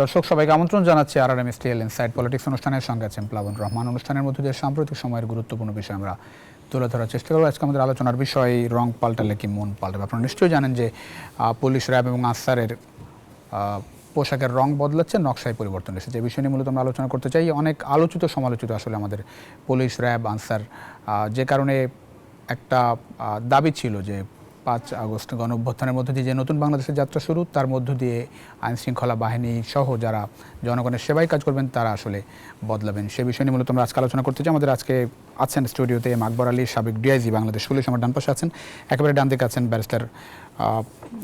দর্শক সবাইকে আমন্ত্রণ জানাচ্ছি আরআরএম স্টিল ইনসাইড পলিটিক্স অনুষ্ঠানের সঙ্গে আছেন প্লাবন রহমান। অনুষ্ঠানের মধ্যে দিয়ে সাম্প্রতিক সময়ের গুরুত্বপূর্ণ বিষয় আমরা তুলে ধরার চেষ্টা করব। আজকে আমাদের আলোচনার বিষয় রং পাল্টালে কি মন পাল্টাবে। আপনারা নিশ্চয়ই জানেন যে পুলিশ, র্যাব এবং আনসারের পোশাকের রং বদলাচ্ছে, নকশায় পরিবর্তন এসেছে। যে বিষয় নিয়ে মূলত আমরা আলোচনা করতে চাই। অনেক আলোচিত সমালোচিত আসলে আমাদের পুলিশ, র্যাব, আনসার, যে কারণে একটা দাবি ছিল যে 5 আগস্ট গণ অভ্যুত্থানের মধ্য দিয়ে যে নতুন বাংলাদেশের যাত্রা শুরু, তার মধ্য দিয়ে আইনশৃঙ্খলা বাহিনী সহ যারা জনগণের সেবায় কাজ করবেন তারা আসলে বদলাবেন। সে বিষয় নিয়ে মূলত আমরা আজকে আলোচনা করতে চাই। আমাদের আজকে আছেন স্টুডিওতে আকবর আলী, সাবেক ডিআইজি বাংলাদেশ পুলিশ। আমার ডান পাশে আছেন, একেবারে ডান দিকে আছেন ব্যারিস্টার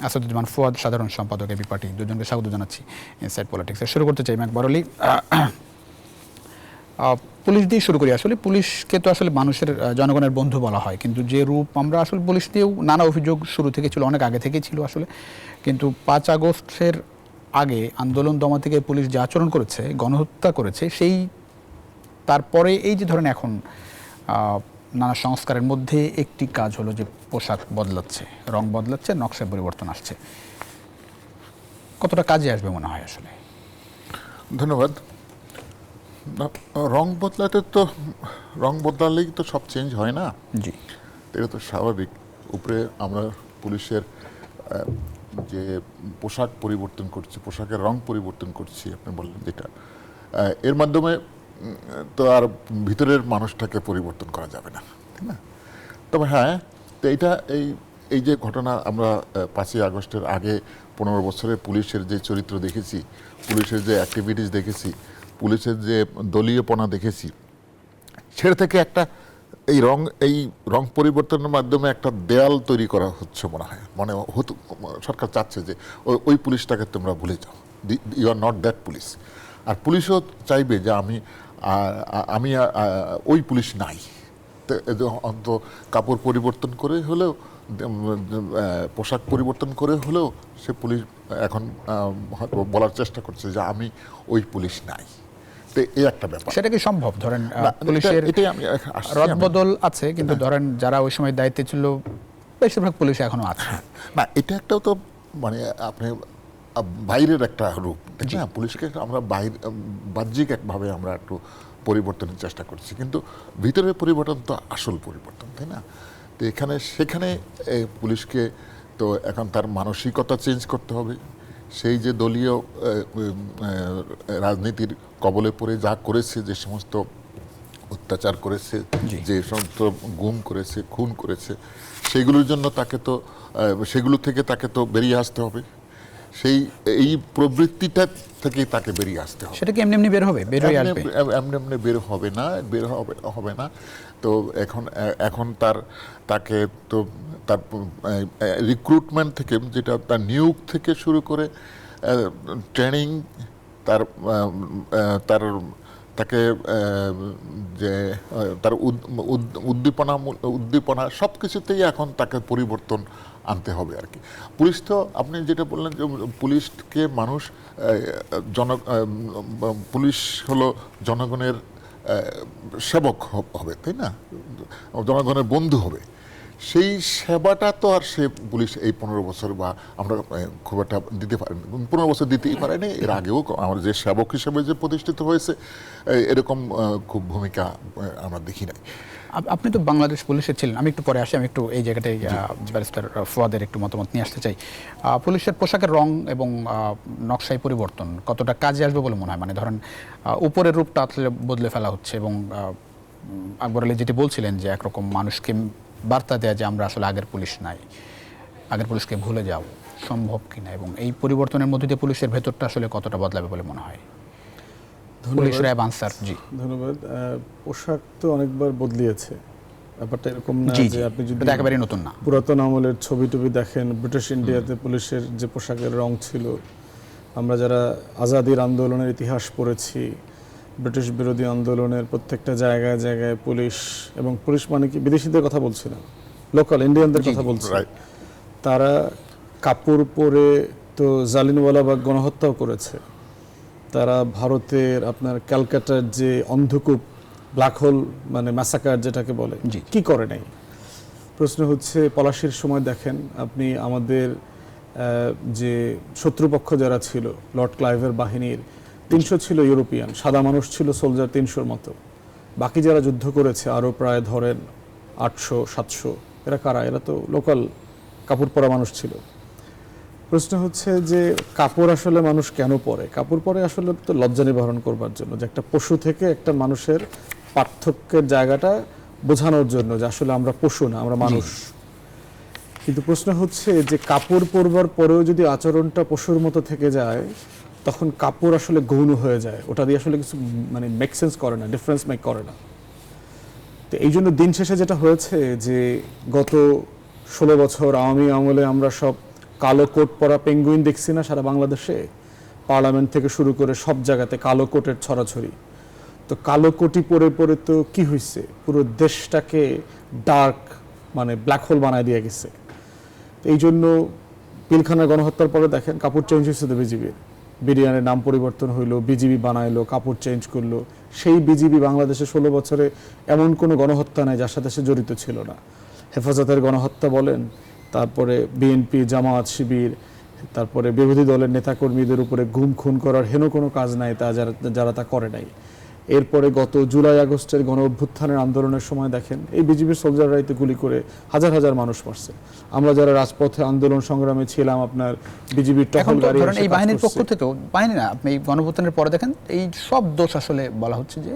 আসাদুজ্জামান ফুয়াদ, সাধারণ সম্পাদক এবি পার্টি। দুজনকে স্বাগত জানাচ্ছি ইনসাইড পলিটিক্স। শুরু করতে চাই আকবর আলী, পুলিশ দিয়ে শুরু করি। আসলে পুলিশকে তো আসলে মানুষের, জনগণের বন্ধু বলা হয়, কিন্তু যে রূপ আমরা আসলে পুলিশ দিয়েও নানা অভিযোগ শুরু থেকে ছিল, অনেক আগে থেকেই ছিল আসলে। কিন্তু 5 আগস্টের আগে আন্দোলন দমা থেকে পুলিশ যে আচরণ করেছে, গণহত্যা করেছে, সেই তারপরে এই যে ধরেন এখন নানা সংস্কারের মধ্যে একটি কাজ হলো যে পোশাক বদলাচ্ছে, রং বদলাচ্ছে, নকশায় পরিবর্তন আসছে। কতটা কাজে আসবে মনে হয় আসলে? ধন্যবাদ। রং বদলাতে তো, রং বদলালেই তো সব চেঞ্জ হয় না। জি, এটা তো স্বাভাবিক। উপরে আমরা পুলিশের যে পোশাক পরিবর্তন করছি, পোশাকের রং পরিবর্তন করছি, আপনি বললেন যেটা, এর মাধ্যমে তো আর ভিতরের মানুষটাকে পরিবর্তন করা যাবে না, তাই না? তবে হ্যাঁ, তো এইটা এই যে ঘটনা আমরা 5ই আগস্টের আগে 15 বছরে পুলিশের যে চরিত্র দেখেছি, পুলিশের যে অ্যাক্টিভিটিস দেখেছি, পুলিশের যে দলীয়পনা দেখেছি, সেটা থেকে একটা এই রং পরিবর্তনের মাধ্যমে একটা দেয়াল তৈরি করা হচ্ছে মনে হয়। হতো, সরকার চাচ্ছে যে ওই পুলিশটাকে তোমরা ভুলে যাও, you are not that police. আর পুলিশও চাইবে যে আমি ওই পুলিশ নাই। অন্ত কাপড় পরিবর্তন করে হলেও, পোশাক পরিবর্তন করে হলেও সে পুলিশ এখন বলার চেষ্টা করছে যে আমি ওই পুলিশ নাই। এই একটা ব্যাপার। সেটা কি সম্ভব? ধরেন পুলিশের রদবদল আছে, কিন্তু ধরেন যারা ওই সময় দায়িত্বে ছিল বেশিরভাগ পুলিশ এখনো আছে না। এটা একটাও তো মানে আপনি বাইরের একটা রূপ, না? পুলিশকে আমরা বাহ্যিক একভাবে আমরা একটু পরিবর্তনের চেষ্টা করছি, কিন্তু ভিতরের পরিবর্তন তো আসল পরিবর্তন, তাই না? তো সেখানে পুলিশকে তো এখন তার মানসিকতা চেঞ্জ করতে হবে। সেই যে দলীয় রাজনীতির কবলে পড়ে যা করেছে, যে সমস্ত অত্যাচার করেছে, যে সমস্ত গুম করেছে, খুন করেছে, সেগুলোর জন্য সেগুলো থেকে তাকে তো বেরিয়ে আসতে হবে। এই প্রবৃত্তিটা থেকে তাকে বেরিয়ে আসতে হবে। সেটা কি এমনি বের হবে? এমনি বের হবে না। তো এখন তাকে তো তার রিক্রুটমেন্ট থেকে, যেটা তার নিয়োগ থেকে শুরু করে ট্রেনিং, তাকে যে তার উদ্দীপনা সব কিছুতেই এখন তাকে পরিবর্তন আনতে হবে আর কি। পুলিশ তো, আপনি যেটা বললেন যে পুলিশকে মানুষ পুলিশ হলো জনগণের সেবক হবে, তাই না? জনগণের বন্ধু হবে। সেই সেবাটা তো আর সে পুলিশ এই 15 বছর বা আমরা খুব একটা দিতে পারি, 15 বছর দিতেই পারেনি। এর আগেও আমার যে সেবক হিসেবে যে প্রতিষ্ঠিত হয়েছে, এরকম খুব ভূমিকা আমরা দেখি নাই। আপনি তো বাংলাদেশ পুলিশে ছিলেন, আমি একটু পরে আসি। আমি একটু এই জায়গাটায় ব্যারিস্টার ফুয়াদের একটু মতামত নিয়ে আসতে চাই। পুলিশের পোশাকের রং এবং নকশায় পরিবর্তন কতটা কাজে আসবে বলে মনে হয়? মানে ধরেন উপরের রূপটা আসলে বদলে ফেলা হচ্ছে, এবং আকবর আলী যেটি বলছিলেন যে একরকম মানুষকে বার্তা দেয়া যে আমরা আসলে আগের পুলিশ নাই, আগের পুলিশকে ভুলে যাও, সম্ভব কিনা, এবং এই পরিবর্তনের মধ্যে দিয়ে পুলিশের ভেতরটা আসলে কতটা বদলাবে বলে মনে হয়? Police, RAB, answer. জি, ধন্যবাদ। পোশাক তো অনেকবার বদলিয়েছে, ব্যাপারটা এরকম না যে আপনি যদি একেবারে নতুন না, পুরাতন আমলের ছবি টবি দেখেন, ব্রিটিশ ইন্ডিয়াতে পুলিশের যে পোশাকের রং ছিল, আমরা যারা আজাদির আন্দোলনের ইতিহাস পড়েছি, ব্রিটিশ বিরোধী আন্দোলনের প্রত্যেকটা জায়গায় জায়গায় পুলিশ, এবং পুলিশ মানে কি বিদেশিদের কথা বলছি না, লোকাল ইন্ডিয়ানদের কথা বলছি, তারা কাপড় পরে তো জালিয়ানওয়ালাবাগ গণহত্যাও করেছে। তারা ভারতের আপনার ক্যালকাটার যে অন্ধকূপ, ব্ল্যাক হোল মানে ম্যাসাকার যেটাকে বলে, কি করে নাই? প্রশ্ন হচ্ছে পলাশির সময় দেখেন আপনি, আমাদের যে শত্রুপক্ষ যারা ছিল লর্ড ক্লাইভের বাহিনীর 300 ছিল ইউরোপিয়ান, সাদা মানুষ ছিল সোলজার 300-র মতো। বাকি যারা যুদ্ধ করেছে আরও প্রায় ধরেন 800-700, এরা কারা? এরা তো লোকাল কাপড় পরা মানুষ ছিল। প্রশ্ন হচ্ছে যে কাপড় আসলে মানুষ কেন পরে? কাপড় পরে আসলে তো লজ্জা নিবারণ করবার জন্য, যে একটা পশু থেকে একটা মানুষের পার্থক্যের জায়গাটা বোঝানোর জন্য যে আসলে আমরা পশু না, আমরা মানুষ। কিন্তু প্রশ্ন হচ্ছে যে কাপড় পরবার পরেও যদি আচরণটা পশুর মতো থেকে যায়, তখন কাপড় আসলে গৌণ হয়ে যায়, ওটা দিয়ে আসলে কিছু মানে মেক সেন্স করে না, ডিফারেন্স মেক করে না। তো এই জন্য দিন শেষে যেটা হয়েছে যে গত 16 বছর আওয়ামী আমলে আমরা সব কালো কোট পরা পেঙ্গুইন দেখছি না সারা বাংলাদেশে, পার্লামেন্ট থেকে শুরু করে সব জায়গাতে কালো কোটের ছড়াছড়ি। তো কালো কোটি পরে পরে তো কি হয়েছে, পুরো দেশটাকে ডার্ক মানে ব্ল্যাক হোল বানায় দিয়ে গেছে। এই জন্য পিলখানা গণহত্যার পরে দেখেন কাপড় চেঞ্জ হয়েছে তো বিজিবির, বিরিয়ানির নাম পরিবর্তন হইলো, বিজিবি বানাইলো, কাপড় চেঞ্জ করলো। সেই বিজিবি বাংলাদেশে 16 বছরে এমন কোনো গণহত্যা নাই যার সাথে সে জড়িত ছিল না। হেফাজতের গণহত্যা বলেন, তারপরে বিএনপি, জামায়াত, শিবির, তারপরে বিরোধী দলের নেতাকর্মীদের উপরে গুম খুন করার হেন কোনো কাজ নাই তা যারা তা করে নাই। এরপরে গত জুলাই আগস্টের গণ অভ্যুত্থানের আন্দোলনের সময় দেখেন এই বিজিবির সোলজাররাই তো গুলি করে হাজার হাজার মানুষ মারছে। আমরা যারা রাজপথে আন্দোলন সংগ্রামে ছিলাম, আপনার বিজিবির টহল গাড়ি ধরেন এই বাহিনীর পক্ষ থেকেও, বাহিনী না, আপনি এই গণঅভ্যুত্থানের পরে দেখেন এই সব দোষ আসলে বলা হচ্ছে যে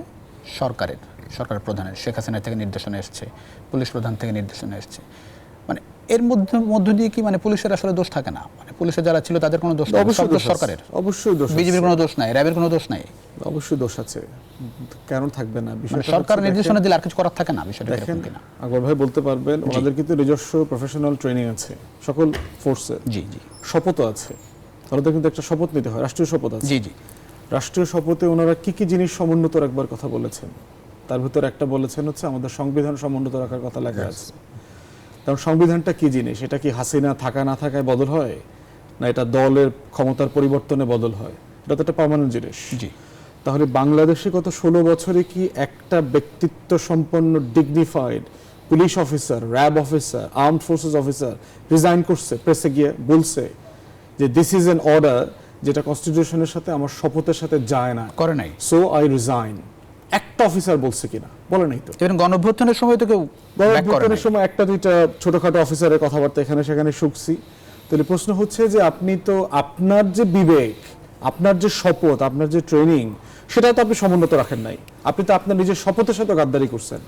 সরকার প্রধানের, শেখ হাসিনা থেকে নির্দেশনা এসছে, পুলিশ প্রধান থেকে নির্দেশনা এসছে। মানে এর মধ্য দিয়ে কি মানে পুলিশের আসলে দোষ থাকে না? মানে পুলিশে যারা ছিল তাদের কোনো দোষ নেই, সব দোষ সরকারের? অবশ্যই দোষ। বিজেপির কোনো দোষ নাই, র্যাবের কোনো দোষ নাই? অবশ্যই দোষ আছে, কেন থাকবে না? বিষয়টা সরকার নির্দেশনা দিলে আর কিছু করার থাকে না, বিষয়টা দেখেন কিনা? আকবর ভাই বলতে পারবেন, ওনাদের কিন্তু নিজস্ব প্রফেশনাল ট্রেনিং আছে সকল ফোর্সে। জি জি। শপথও আছে, ওনাদের কিন্তু একটা শপথ নিতে হয়, রাষ্ট্রীয় শপথ আছে। জি জি। রাষ্ট্রীয় শপথে ওনারা কি কি জিনিস সমুন্নত রাখবার কথা বলেছেন, তার ভিতর একটা বলেছেন হচ্ছে আমাদের সংবিধান সমুন্নত রাখার কথা লেখা আছে। কারণ সংবিধানটা কি জিনিস, এটা কি হাসিনা থাকা না থাকায় বদল হয়, না এটা দলের ক্ষমতার পরিবর্তনে বদল হয়? এটা তো একটা পার্মানেন্ট জিনিস। জি। তাহলে বাংলাদেশে গত 16 বছরে কি একটা ব্যক্তিত্ব সম্পন্ন dignified police officer, RAB officer, armed forces officer resign করছে, প্রেসে গিয়ে বলছে যে দিস ইজ অ্যান অর্ডার যেটা কনস্টিটিউশনের সাথে আমার শপথের সাথে যায় না, করে নাই, সো আই রিজাইন? একটা অফিসার বলছে কিনা? বলে নাই তো। এবং গণঅভ্যুত্থানের সময় তো কেউ গণঅভ্যুত্থানের সময় একটা দুইটা ছোটখাটো অফিসারের কথাবার্তা এখানে সেখানে শুনছি। তাহলে প্রশ্ন হচ্ছে যে আপনি তো আপনার যে বিবেক, আপনার যে শপথ, আপনার যে ট্রেনিং, সেটা তো আপনি সমুন্নত রাখেন নাই। আপনি তো আপনার নিজের শপথের সাথে গাদ্দারি করছেন।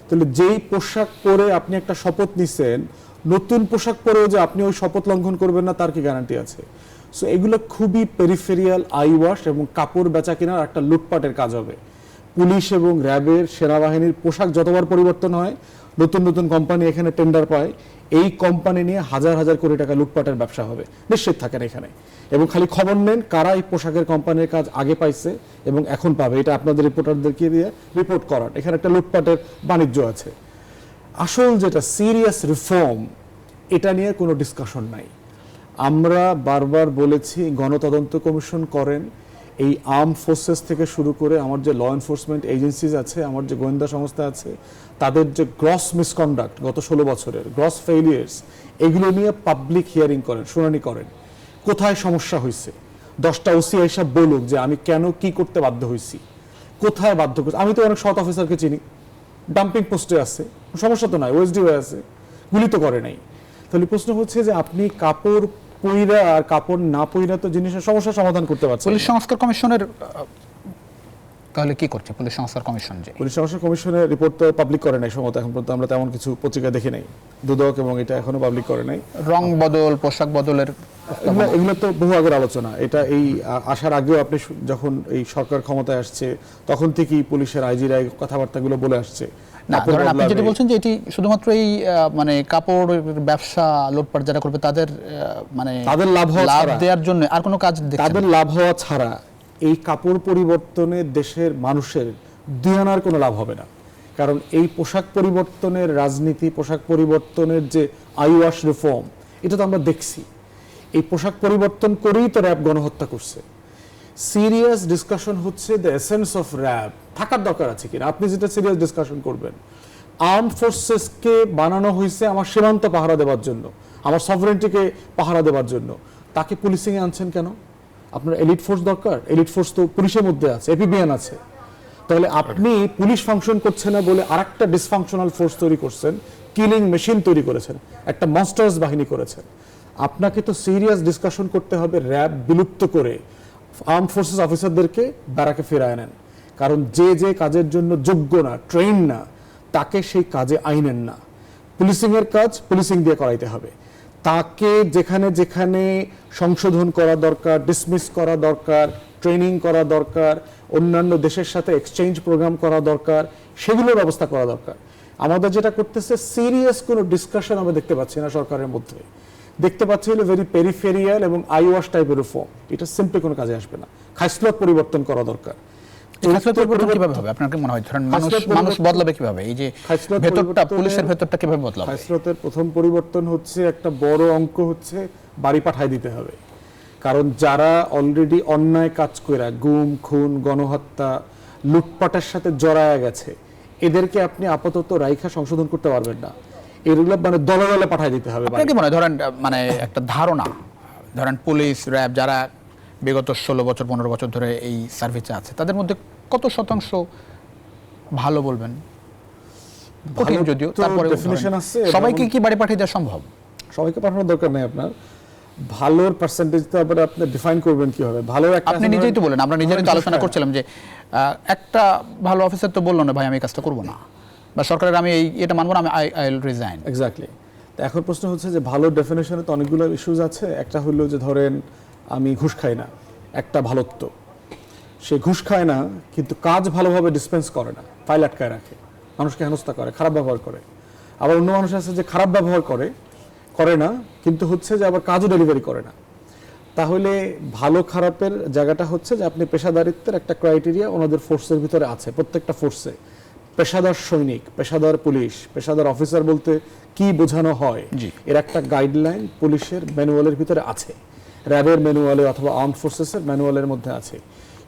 তাহলে যেই পোশাক পরে আপনি একটা শপথ নিছেন, নতুন পোশাক পরেও যে আপনি ওই শপথ লঙ্ঘন করবেন না তার কি গ্যারান্টি আছে? সো এগুলো খুবই পেরিফেরিয়াল আই ওয়াশ এবং কাপড় বেচা কেনার একটা লুটপাটের কাজ হবে। পুলিশ এবং র্যাবের, সেনাবাহিনীর পোশাক যতবার পরিবর্তন হয়, নতুন নতুন কোম্পানি এখানে টেন্ডার পায়, এই কোম্পানি নিয়ে হাজার হাজার কোটি টাকা লুটপাটের ব্যবসা হবে, নিশ্চিত থাকেন এখানে। এবং খালি খবর নেন কারা এই পোশাকের কোম্পানির কাজ আগে পাইছে এবং এখন পাবে, এটা আপনাদের রিপোর্টারদেরকে দিয়ে রিপোর্ট করান। এখানে একটা লুটপাটের বাণিজ্য আছে। আসল যেটা সিরিয়াস রিফর্ম, এটা নিয়ে কোনো ডিসকাশন নাই। আমরা বারবার বলেছি গণতদন্ত কমিশন করেন, এই আর্ম ফোর্সেস থেকে শুরু করে আমার যে ল এনফোর্সমেন্ট এজেন্সিজ আছে, আমার যে গোয়েন্দা সংস্থা আছে, তাদের যে গ্রস মিসকন্ডাক্ট গত 16 বছরের গ্রস ফেইলিয়ার্স, এগুলো নিয়ে পাবলিক হিয়ারিং করেন, শুনানি করেন। কোথায় সমস্যা হয়েছে 10টা ওসি হিসাব বলুক যে আমি কেন কি করতে বাধ্য হয়েছি, কোথায় বাধ্য করছি। আমি তো অনেক সৎ অফিসারকে চিনি, ডাম্পিং পোস্টে আছে, সমস্যা তো নাই, ওএসডি হয়ে আছে, গুলি তো করে নাই। তাহলে প্রশ্ন হচ্ছে যে আপনি কাপড় পইরা আর কাপড় না পইরা তো জিনিসের সমস্যার সমাধান করতে পারছেন। পুলিশ সংস্কার কমিশনের তাহলে কি করছে পুলিশ সংস্কার কমিশন? যে পুলিশ সংস্কার কমিশনের রিপোর্ট তো পাবলিক করে নাই সম্ভবত, এখন পর্যন্ত আমরা তেমন কিছু পত্রিকা দেখি নাই, দুদক এবং এটা এখনো পাবলিক করে নাই। রং বদল, পোশাক বদলের এগুলো তো বহু আগের আলোচনা। এটা এই আসার আগেও আপনি যখন এই সরকার ক্ষমতায় আসছে তখন থেকেই পুলিশের আইজিরা এই কথাবার্তাগুলো বলে আসছে। না, ধরেন আপনি যেটা বলছেন যে এটি শুধুমাত্র এই মানে কাপড়ের ব্যবসা লুটপাট যারা করবে তাদের মানে তাদের লাভ দেওয়ার জন্য আর কোনো কাজ দেখছেন? তাদের লাভ হওয়া ছাড়া এই কাপড় পরিবর্তনে দেশের মানুষের দুই আনার কোনো লাভ হবে না। কারণ এই পোশাক পরিবর্তনের রাজনীতি, পোশাক পরিবর্তনের যে আইওয়াশ রিফর্ম, এটা তো আমরা দেখছি। এই পোশাক পরিবর্তন করেই তো র্যাব গণহত্যা করছে। সিরিয়াস ডিসকাশন হচ্ছে দ্য এসেন্স অফ র্যাব থাকার দরকার আছে কিনা। আপনি যেটা সিরিয়াস ডিসকাশন করবেন, আর্ম ফোর্সেসকে বানানো হয়েছে আমার সীমান্ত পাহারা দেওয়ার জন্য, আমার সভরেন্টিকে পাহারা দেওয়ার জন্য, তাকে পুলিশিংয়ে আনছেন কেন? আপনার এলিট ফোর্স দরকার? এলিট ফোর্স তো পুলিশের মধ্যে আছে, এপিবিএন আছে। তাহলে আপনি পুলিশ ফাংশন করছে না বলে আরেকটা ডিসফাংশনাল ফোর্স তৈরি করছেন, কিলিং মেশিন তৈরি করেছেন, একটা মনস্টার্স বাহিনী করেছেন। আপনাকে তো সিরিয়াস ডিসকাশন করতে হবে, র্যাব বিলুপ্ত করে আর্ম ফোর্সেস অফিসারদেরকে ব্যারাকে ফেরায় নেন। কারণ যে যে কাজের জন্য যোগ্য না, ট্রেন না, তাকে সেই কাজে আইনেন না। পুলিশিংয়ের কাজ পুলিশিং দিয়ে করাইতে হবে। তাকে যেখানে যেখানে সংশোধন করা দরকার, ডিসমিস করা দরকার, ট্রেনিং করা দরকার, অন্যান্য দেশের সাথে এক্সচেঞ্জ প্রোগ্রাম করা দরকার, সেগুলোর ব্যবস্থা করা দরকার। আমাদের যেটা করতেছে, সিরিয়াস কোনো ডিসকাশন আমরা দেখতে পাচ্ছি না সরকারের মধ্যে। দেখতে পাচ্ছি হলো ভেরি পেরিফেরিয়াল এবং আইওয়াশ টাইপের রিফর্ম। এটা সিম্পলি কোনো কাজে আসবে না। খাসলত পরিবর্তন করা দরকার। খাসলত পরিবর্তন কিভাবে হবে আপনার কি মনে হয়? ধরেন মানুষ বদলাবে কিভাবে? এই যে ভেতরটা, পুলিশের ভেতরটা কিভাবে বদলাবে? খাসলতের প্রথম পরিবর্তন হচ্ছে, একটা বড় অঙ্ক হচ্ছে বাড়ি পাঠায় দিতে হবে। কারণ যারা অলরেডি অন্যায় কাজ করে, গুম খুন, গণহত্যা, লুটপাটের সাথে জড়ায় গেছে, এদেরকে আপনি আপাতত রাইখা সংশোধন করতে পারবেন না। এগুলো মানে দলে দলে পাঠায় দিতে হবে। আপনার কি মনে হয়, ধরেন মানে একটা ধারণা, ধরেন পুলিশ, র্যাব যারা বিগত 16 বছর 15 বছর ধরে এই সার্ভিসে আছে, তাদের মধ্যে কত শতাংশ ভালো বলবেন? কঠিন যদিও, তারপরে ডেফিনিশন আছে। সবাইকে কি বাড়ি পাঠিয়ে দেওয়া সম্ভব? সবাইকে পাঠানোর দরকার নেই আপনার। ভালোর পার্সেন্টেজ তো আবার আপনি ডিফাইন করবেন কিভাবে? ভালো একটা, আপনি নিজেই তো বলেন, আমরা নিজেরাই তো আলোচনা করছিলাম যে একটা ভালো অফিসার তো বললো না ভাই আমি এই কাজটা করবো না, বা সরকারের আমি এটা মানবো না, আমি আই উইল রিজাইন। এক্স্যাক্টলি। তো এখন প্রশ্ন হচ্ছে যে ভালো ডেফিনেশনে তো অনেকগুলো ইস্যুজ আছে। একটা হলো যে ধরেন আমি ঘুষ খাই না, একটা ভালোত্ব। সে ঘুষ খায় না কিন্তু কাজ ভালোভাবে ডিসপেন্স করে না, ফাইল আটকায় রাখে, মানুষকে হেনস্থা করে, খারাপ ব্যবহার করে। আবার অন্য মানুষ আছে যে খারাপ ব্যবহার করে না কিন্তু হচ্ছে যে আবার কাজও ডেলিভারি করে না। তাহলে ভালো খারাপের জায়গাটা হচ্ছে যে আপনি পেশাদারিত্বের একটা ক্রাইটেরিয়া ওনাদের ফোর্সের ভিতরে আছে। প্রত্যেকটা ফোর্সে পেশাদার সৈনিক, পেশাদার পুলিশ, পেশাদার অফিসার বলতে কি বোঝানো হয়, এর একটা গাইডলাইন পুলিশের ম্যানুয়ালের ভিতরে আছে, র্যাবের ম্যানুয়ালে অথবা আর্মড ফোর্সেসের ম্যানুয়ালের মধ্যে আছে।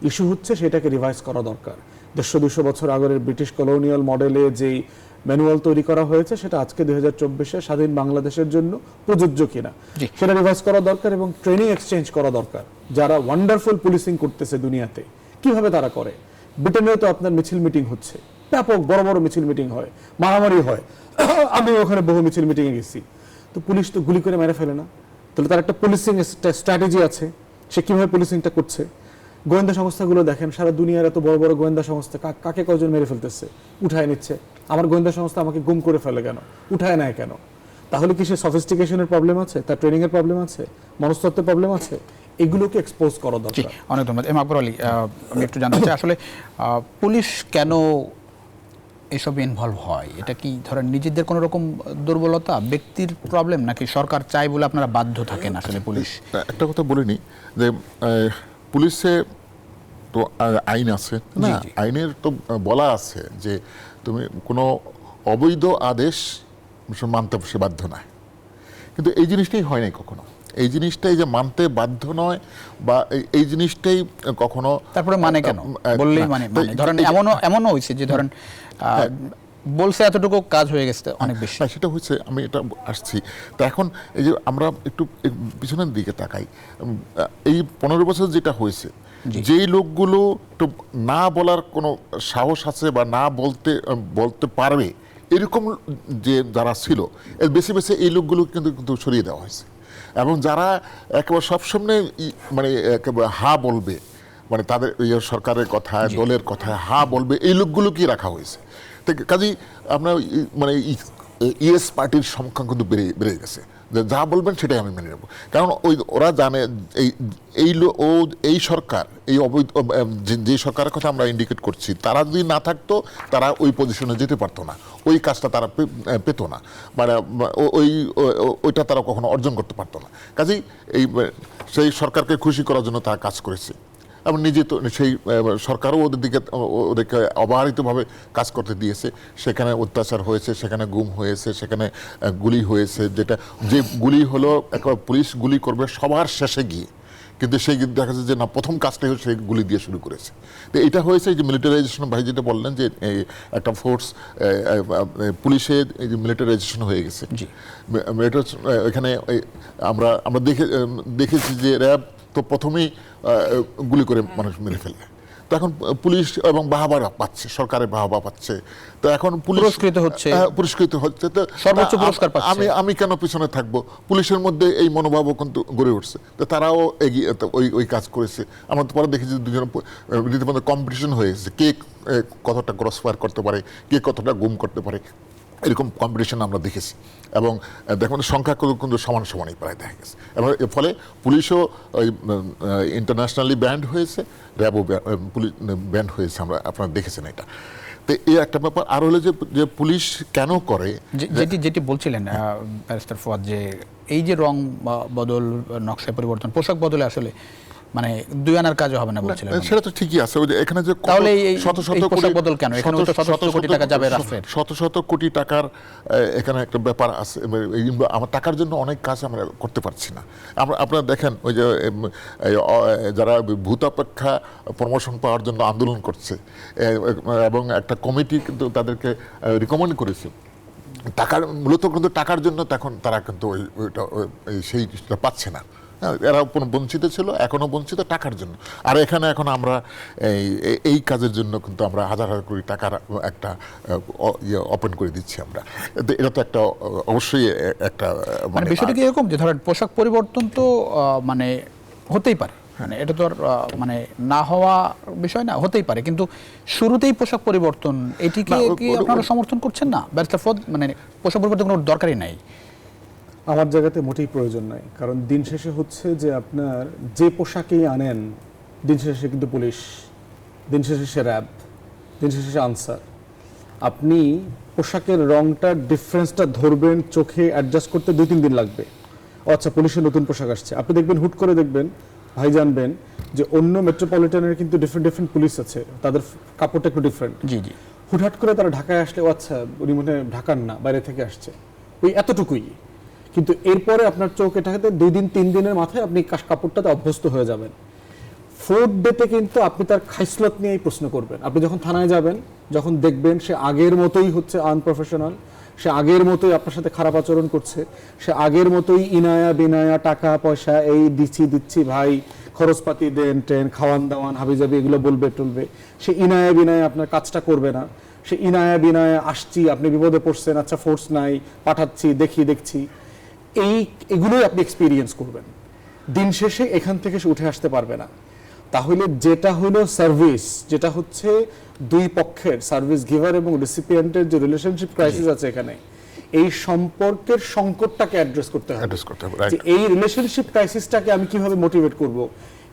ইস্যু হচ্ছে সেটাকে রিভাইজ করা দরকার। 150-200 বছর আগের ব্রিটিশ কলোনিয়াল মডেলে যেই ম্যানুয়াল তৈরি করা হয়েছে, সেটা আজকে 2024-এ স্বাধীন বাংলাদেশের জন্য প্রযোজ্য কিনা সেটা রিভাইজ করা দরকার, এবং ট্রেনিং এক্সচেঞ্জ করা দরকার। যারা ওয়ান্ডারফুল পুলিশিং করতেছে দুনিয়াতে, কিভাবে তারা করে। ব্রিটেনেও তো আপনার মিছিল মিটিং হচ্ছে, ব্যাপক বড় বড় মিছিল মিটিং হয়, মারামারি হয়। আমি ওখানে বহু মিছিল মিটিংয়ে গেছি, তো পুলিশ তো গুলি করে মেরে ফেলে না। তাহলে তার একটা পুলিশিং স্ট্র্যাটেজি আছে, সে কিভাবে পুলিশিংটা করছে। গোয়েন্দা সংস্থাগুলো দেখেন, সারা দুনিয়ার এত বড় বড় গোয়েন্দা সংস্থা কাকে কয়জন মেরে ফেলতেছে, উঠায় নিচ্ছে। আমার গোয়েন্দা সংস্থা আমাকে গুম করে ফেলে কেন, উঠায় নেয় কেন? তাহলে কি সে সফিস্টিকেশনের প্রবলেম আছে, তার ট্রেনিং এর প্রবলেম আছে, মনস্তত্ত্বের প্রবলেম আছে? এগুলোকে এক্সপোজ করা দরকার। অনেক ধন্যবাদ। আকবর আলী, আমি একটু জানতে চাই আসলে পুলিশ কেন এসব ইনভলভ হয়? এটা কি ধরেন নিজেদের কোনো রকম দুর্বলতা, ব্যক্তির প্রবলেম, নাকি সরকার চাই বলে আপনারা বাধ্য থাকেন? আসলে পুলিশ, একটা কথা বলিনি যে পুলিশে তো আইন আছে না, আইনের তো বলা আছে যে তুমি কোনো অবৈধ আদেশ মানতে সে বাধ্য নয়, কিন্তু এই জিনিসটাই হয় নাই কখনো। এই জিনিসটাই যে মানতে বাধ্য নয়, বা এই জিনিসটাই কখনো তারপরে মানে কেন বললেই মানে ধরেন এমনও হয়েছে যে ধরেন বলছে এতটুকু কাজ হয়ে গেছে অনেক বেশি, সেটা হচ্ছে, আমি এটা আসছি। তা এখন এই যে আমরা একটু পিছনের দিকে তাকাই, এই 15 বছর যেটা হয়েছে, যেই লোকগুলো তো না বলার কোনো সাহস আছে বা না বলতে পারবে এরকম যে যারা ছিল, এর বেশি বেশি এই লোকগুলো কিন্তু সরিয়ে দেওয়া হয়েছে। এবং যারা একেবারে সবসময় মানে একেবারে হা বলবে, মানে তাদের সরকারের কথায়, দলের কথায় হা বলবে, এই লোকগুলোকেই রাখা হয়েছে। কাজেই আপনার মানে ইএস পার্টির সংখ্যা কিন্তু বেড়ে গেছে, যা বলবেন সেটাই আমি মেনে নেব। কারণ ওরা জানে এই সরকার, এই অবৈধ যে সরকারের কথা আমরা ইন্ডিকেট করছি, তারা যদি না থাকতো তারা ওই পজিশনে যেতে পারতো না, ওই কাজটা তারা পেতো না, মানে ওইটা তারা কখনো অর্জন করতে পারতো না। কাজেই সেই সরকারকে খুশি করার জন্য তারা কাজ করেছে, এবং নিজে তো সেই সরকারও ওদেরকে অবহেলিতভাবে কাজ করতে দিয়েছে। সেখানে অত্যাচার হয়েছে, সেখানে গুম হয়েছে, সেখানে গুলি হয়েছে। যে গুলি হলো একবার পুলিশ গুলি করবে সবার শেষে গিয়ে, কিন্তু সেই দেখা যাচ্ছে যে না, প্রথম কাজটাই সে গুলি দিয়ে শুরু করেছে। তো এটা হয়েছে যে মিলিটারাইজেশন, ভাই যেটা বললেন যে একটা ফোর্স, পুলিশের এই যে মিলিটারাইজেশন হয়ে গেছে। এখানে আমরা দেখেছি যে র্যাব তো প্রথমেই গুলি করে মানুষ মেরে ফেলে, তো এখন পুলিশ এবং বাহবা পাচ্ছে, সরকারের বাহবা পাচ্ছে, তো এখন পুলিশ পুরস্কৃত হচ্ছে, তো সর্বোচ্চ পুরস্কার পাচ্ছে। আমি কেন পিছনে থাকবো? পুলিশের মধ্যে এই মনোভাবও কিন্তু গড়ে উঠছে, তো তারাও এগিয়ে ওই কাজ করেছে। আমরা তো পরে দেখেছি দুজন রীতিমতো কম্পিটিশন হয়েছে, কে কতটা ক্রস ফায়ার করতে পারে, কে কতটা গুম করতে পারে, এরকম কম্পিটিশন আমরা দেখেছি। এবং দেখুন সংখ্যা কিন্তু সমান সমানই প্রায় দেখা গেছে। এবং এর ফলে পুলিশও ওই ইন্টারন্যাশনালি ব্যান্ড হয়েছে, র্যাবও ব্যান্ড হয়েছে, আপনারা দেখেছেন এটা। তো এই একটা ব্যাপার। আর হলো যে পুলিশ কেন করে, যেটি বলছিলেন ব্যারিস্টার ফুয়াদ, যে এই যে রং বদল, নকশা পরিবর্তন, পোশাক বদলে আসলে মানে দুই আনার কাজও হবে না বলছিলেন। সেটা তো ঠিকই আছে, ওই যে এখানে যে তাহলে শত শত পোশাক বদল কেন? এখানে তো শত শত কোটি টাকা যাবে রাষ্ট্রের, শত শত কোটি টাকার এখানে একটা ব্যাপার আছে। আমার টাকার জন্য অনেক কাজ আমরা করতে পারছি না। আপনারা দেখেন ওই যে যারা ভূতাপেক্ষা প্রমোশন পাওয়ার জন্য আন্দোলন করছে, এবং একটা কমিটি কিন্তু তাদেরকে রিকমেন্ড করেছে টাকার, মূলত কিন্তু টাকার জন্য তখন তারা কিন্তু সেইটা পাচ্ছে না। এরা বঞ্চিত ছিল, এখনো বঞ্চিত টাকার জন্য। আর এখানে এখন আমরা এই কাজের জন্য কিন্তু আমরা হাজার হাজার কোটি টাকার একটা ওপেন করে দিচ্ছি আমরা। এটা তো একটা অবশ্যই একটা মানে বিষয়টা কি এরকম যে ধরেন পোশাক পরিবর্তন তো মানে হতেই পারে, মানে এটা তো আর মানে না হওয়া বিষয় না, হতেই পারে, কিন্তু শুরুতেই পোশাক পরিবর্তন এটিকে কি আপনারা সমর্থন করছেন না ব্যারিস্টার ফুয়াদ? মানে পোশাক পরিবর্তন কোনো দরকারই নাই আমার জায়গাতে মোটেই প্রয়োজন নাই। কারণ দিন শেষে হচ্ছে যে আপনার যে পোশাকেই আনেন, দিন শেষে কিন্তু পুলিশ, দিন শেষে সে র্যাব, দিন শেষে সে আনসার। আপনি পোশাকের রংটা ডিফারেন্সটা ধরবেন, চোখে অ্যাডজাস্ট করতে 2-3 দিন লাগবে। আচ্ছা, পুলিশের নতুন পোশাক আসছে, আপনি দেখবেন হুট করে দেখবেন, ভাই জানবেন যে অন্য মেট্রোপলিটনের কিন্তু ডিফারেন্ট পুলিশ আছে, তাদের কাপড়টা একটু ডিফারেন্ট। জি জি, হুটহাট করে তারা ঢাকায় আসলে আচ্ছা উনি মনে হয় ঢাকার না, বাইরে থেকে আসছে, ওই এতটুকুই। কিন্তু এরপরে আপনার চোখ এটাতে 2-3 দিনের মাথায় আপনি কাপড়টাতে অভ্যস্ত হয়ে যাবেন। 4th ডেতে কিন্তু আপনি তার খাইসলত নিয়েই প্রশ্ন করবেন। আপনি যখন থানায় যাবেন, যখন দেখবেন সে আগের মতোই হচ্ছে আনপ্রফেশনাল, সে আগের মতোই আপনার সাথে খারাপ আচরণ করছে, সে আগের মতোই ইনায়া বিনায়া টাকা পয়সা এই দিচ্ছি ভাই, খরচপাতি দেন টেন, খাওয়ান দাওয়ান হাবিজাবি এগুলো বলবে টলবে, সে ইনায়া বিনায়া আপনার কাজটা করবে না। সে ইনায়া বিনায়া আসছি, আপনি বিপদে পড়ছেন, আচ্ছা ফোর্স নাই, পাঠাচ্ছি, দেখছি, এগুলোই আপনি এক্সপিরিয়েন্স করবেন। দিন শেষে এখান থেকে সে উঠে আসতে পারবে না। তাহলে যেটা হলো সার্ভিস, যেটা হচ্ছে দুই পক্ষের, সার্ভিস গিভার এবং রিসিপিয়েন্টের যে রিলেশনশিপ ক্রাইসিস আছে এখানে, এই সম্পর্কের সংকটটাকে অ্যাড্রেস করতে হবে। যে এই রিলেশনশিপ ক্রাইসিসটাকে আমি কিভাবে মোটিভেট করব,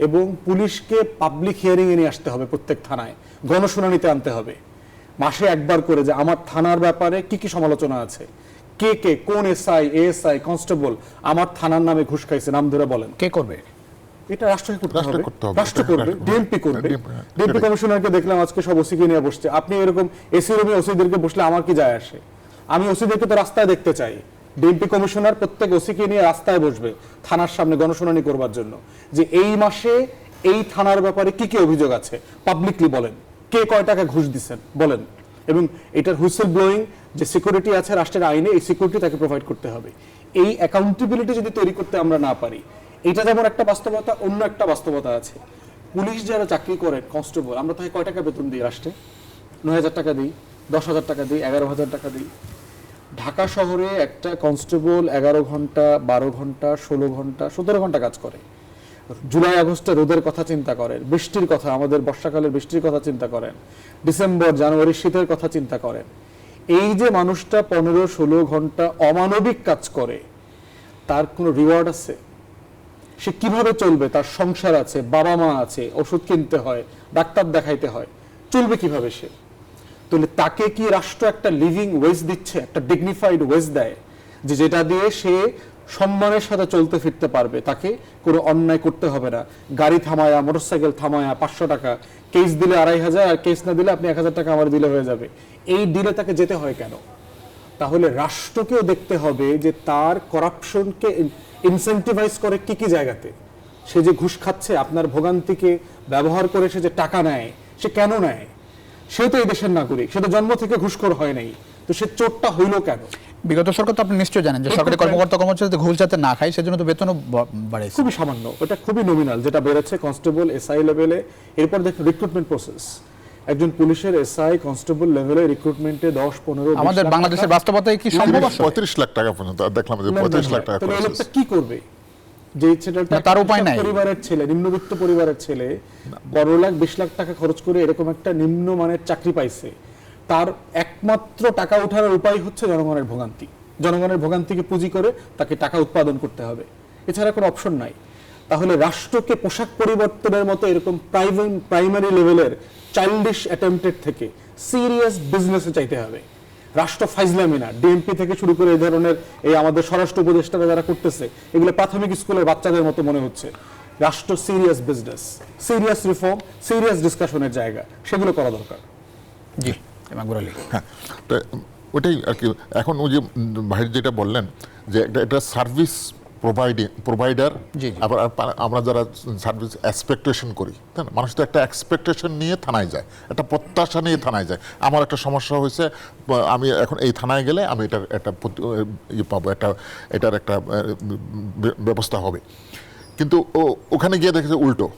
এবং পুলিশকে পাবলিক হিয়ারিং এ নিয়ে আসতে হবে, প্রত্যেক থানায় গণশুনানিতে আনতে হবে, মাসে একবার করে, যে আমার থানার ব্যাপারে কি কি সমালোচনা আছে, কে কোন এসআই, এএসআই, কনস্টেবল আমার থানার নামে ঘুষ খাইছে, নাম ধরে বলেন। কে করবে এটা? রাষ্ট্রকে করতে হবে, রাষ্ট্র করবে, ডিএমপি করবে। ডিএমপি কমিশনারকে দেখলাম আজকে সব ওসিকে নিয়ে বসছে। আপনি এরকম এসি রুমে ওসিদেরকে বসলে আমার কি যায় আসে? আমি ওসিদেরকে তো রাস্তায় দেখতে চাই। ডিএমপি কমিশনার প্রত্যেক ওসিকে নিয়ে রাস্তায় বসবে থানার সামনে গণশুনানি করবার জন্য, যে এই মাসে এই থানার ব্যাপারে কি কি অভিযোগ আছে পাবলিকলি বলেন, কে কয় টাকা ঘুষ দিচ্ছেন বলেন, এবং এটার হুইসেল ব্লোয়িং যে সিকিউরিটি আছে রাষ্ট্রের আইনে, এই সিকিউরিটি তাকে প্রোভাইড করতে হবে। এই অ্যাকাউন্টেবিলিটি যদি তৈরি করতে আমরা না পারি, এটা যেমন একটা বাস্তবতা, অন্য একটা বাস্তবতা আছে। পুলিশ যারা চাকরি করেন, কনস্টেবল, আমরা তাকে কয় টাকা বেতন দিই রাষ্ট্রে? 9,000 টাকা দিই, 10,000 টাকা দিই, 11,000 টাকা দিই। ঢাকা শহরে একটা কনস্টেবল 11 ঘন্টা, 12 ঘন্টা, 16 ঘন্টা, 17 ঘন্টা কাজ করে। জুলাই আগস্টে রোদের কথা চিন্তা করেন, বৃষ্টির কথা, আমাদের বর্ষাকালের বৃষ্টির কথা চিন্তা করেন, ডিসেম্বর জানুয়ারি শীতের কথা চিন্তা করেন। এই যে মানুষটা 15-16 ঘন্টা অমানবিক কাজ করে, তার কোনো রিওয়ার্ড আছে? সে কিভাবে চলবে? তার সংসার আছে, বাবা মা আছে, ওষুধ কিনতে হয়, ডাক্তার দেখাইতে হয়, চলবে কিভাবে সে? তাহলে তাকে কি রাষ্ট্র একটা লিভিং ওয়েজ দিচ্ছে, একটা ডিগনিফাইড ওয়েজ দেয়, যে যেটা দিয়ে সে সম্মানের সাথে চলতে ফিরতে পারবে, তাকে কোনো অন্যায় করতে হবে না, গাড়ি থামায়া, মোটরসাইকেল থামায়া 500 টাকা, কেস দিলে 2,500, আর কেস না দিলে আপনি 1,000 টাকা আমার দিলে হয়ে যাবে, এই দিলে তাকে যেতে হয় কেন? তাহলে রাষ্ট্রকেও দেখতে হবে যে তার করাপশনকে ইনসেন্টিভাইজ করে কি কি জায়গাতে। সে যে ঘুষ খাচ্ছে, আপনার ভোগান্তিকে ব্যবহার করে সে যে টাকা নেয়, সে কেন নেয়? সেও তো এই দেশের নাগরিক, সে তো জন্ম থেকে ঘুষখোর হয় নাই, তো সে চোরটা হইল কেন? বিগত সরকার তো আপনি নিশ্চয়ই জানেন যে সরকারি কর্মকর্তা কর্মচারীদের ঘুষ যাতে না খায় সেজন্য তো বেতনও বাড়াইছে। খুবই সামান্য, এটা খুবই নমিনাল যেটা বেড়েছে কনস্টেবল এসআই লেভেলে। এরপর দেখুন রিক্রুটমেন্ট প্রসেস, একজন পুলিশের এসআই কনস্টেবল লেভেলে রিক্রুটমেন্টে 10-15 আমাদের বাংলাদেশের বাস্তবতায় কি সম্ভব আসলে? 35 লাখ টাকা পর্যন্ত দেখলাম যে 35 লাখ টাকা তাহলে এই খরচ লোকটা হয়েছে। কি করবে? যে ছেলেটা না, তার উপায় নাই। পরিবারের ছেলে, নিম্নবিত্ত পরিবারের ছেলে 15 লাখ 20 লাখ টাকা খরচ করে এরকম একটা নিম্নমানের চাকরি পাইছে, তার একমাত্র টাকা ওঠানোর উপায় হচ্ছে জনগণের ভোগান্তি। জনগণের ভোগান্তিকে পুঁজি করে তাকে টাকা উৎপাদন করতে হবে, এছাড়া কোনো অপশন নাই। তাহলে রাষ্ট্রকে পোশাক পরিবর্তনের মতো এরকম প্রাইমারি লেভেলের চাইল্ডিশ অ্যাটেম্পটেড থেকে সিরিয়াস বিজনেসে চাইতে হবে। রাষ্ট্র ফাইজলামি না, ডিএমপি থেকে শুরু করে এই ধরনের এই আমাদের স্বরাষ্ট্র উপদেষ্টারা যারা করতেছে এগুলো প্রাথমিক স্কুলের বাচ্চাদের মতো মনে হচ্ছে। রাষ্ট্র serious business, serious reform, serious ডিসকাশনের জায়গা, সেগুলো করা দরকার। জি আকবর আলী। হ্যাঁ, তো ওটাই আর কি। এখন ওই যে ভাই যেটা বললেন যে এটা সার্ভিস প্রোভাইডার, জি। আবার আমরা যারা সার্ভিস এক্সপেকটেশন করি, তাই না? মানুষ তো একটা এক্সপেকটেশন নিয়ে থানায় যায়, একটা প্রত্যাশা নিয়ে থানায় যায়। আমার একটা সমস্যা হয়েছে, আমি এখন এই থানায় গেলে আমি এটার একটা ইয়ে পাবো, এটার একটা ব্যবস্থা হবে। কিন্তু ওখানে গিয়ে দেখেছে উল্টো।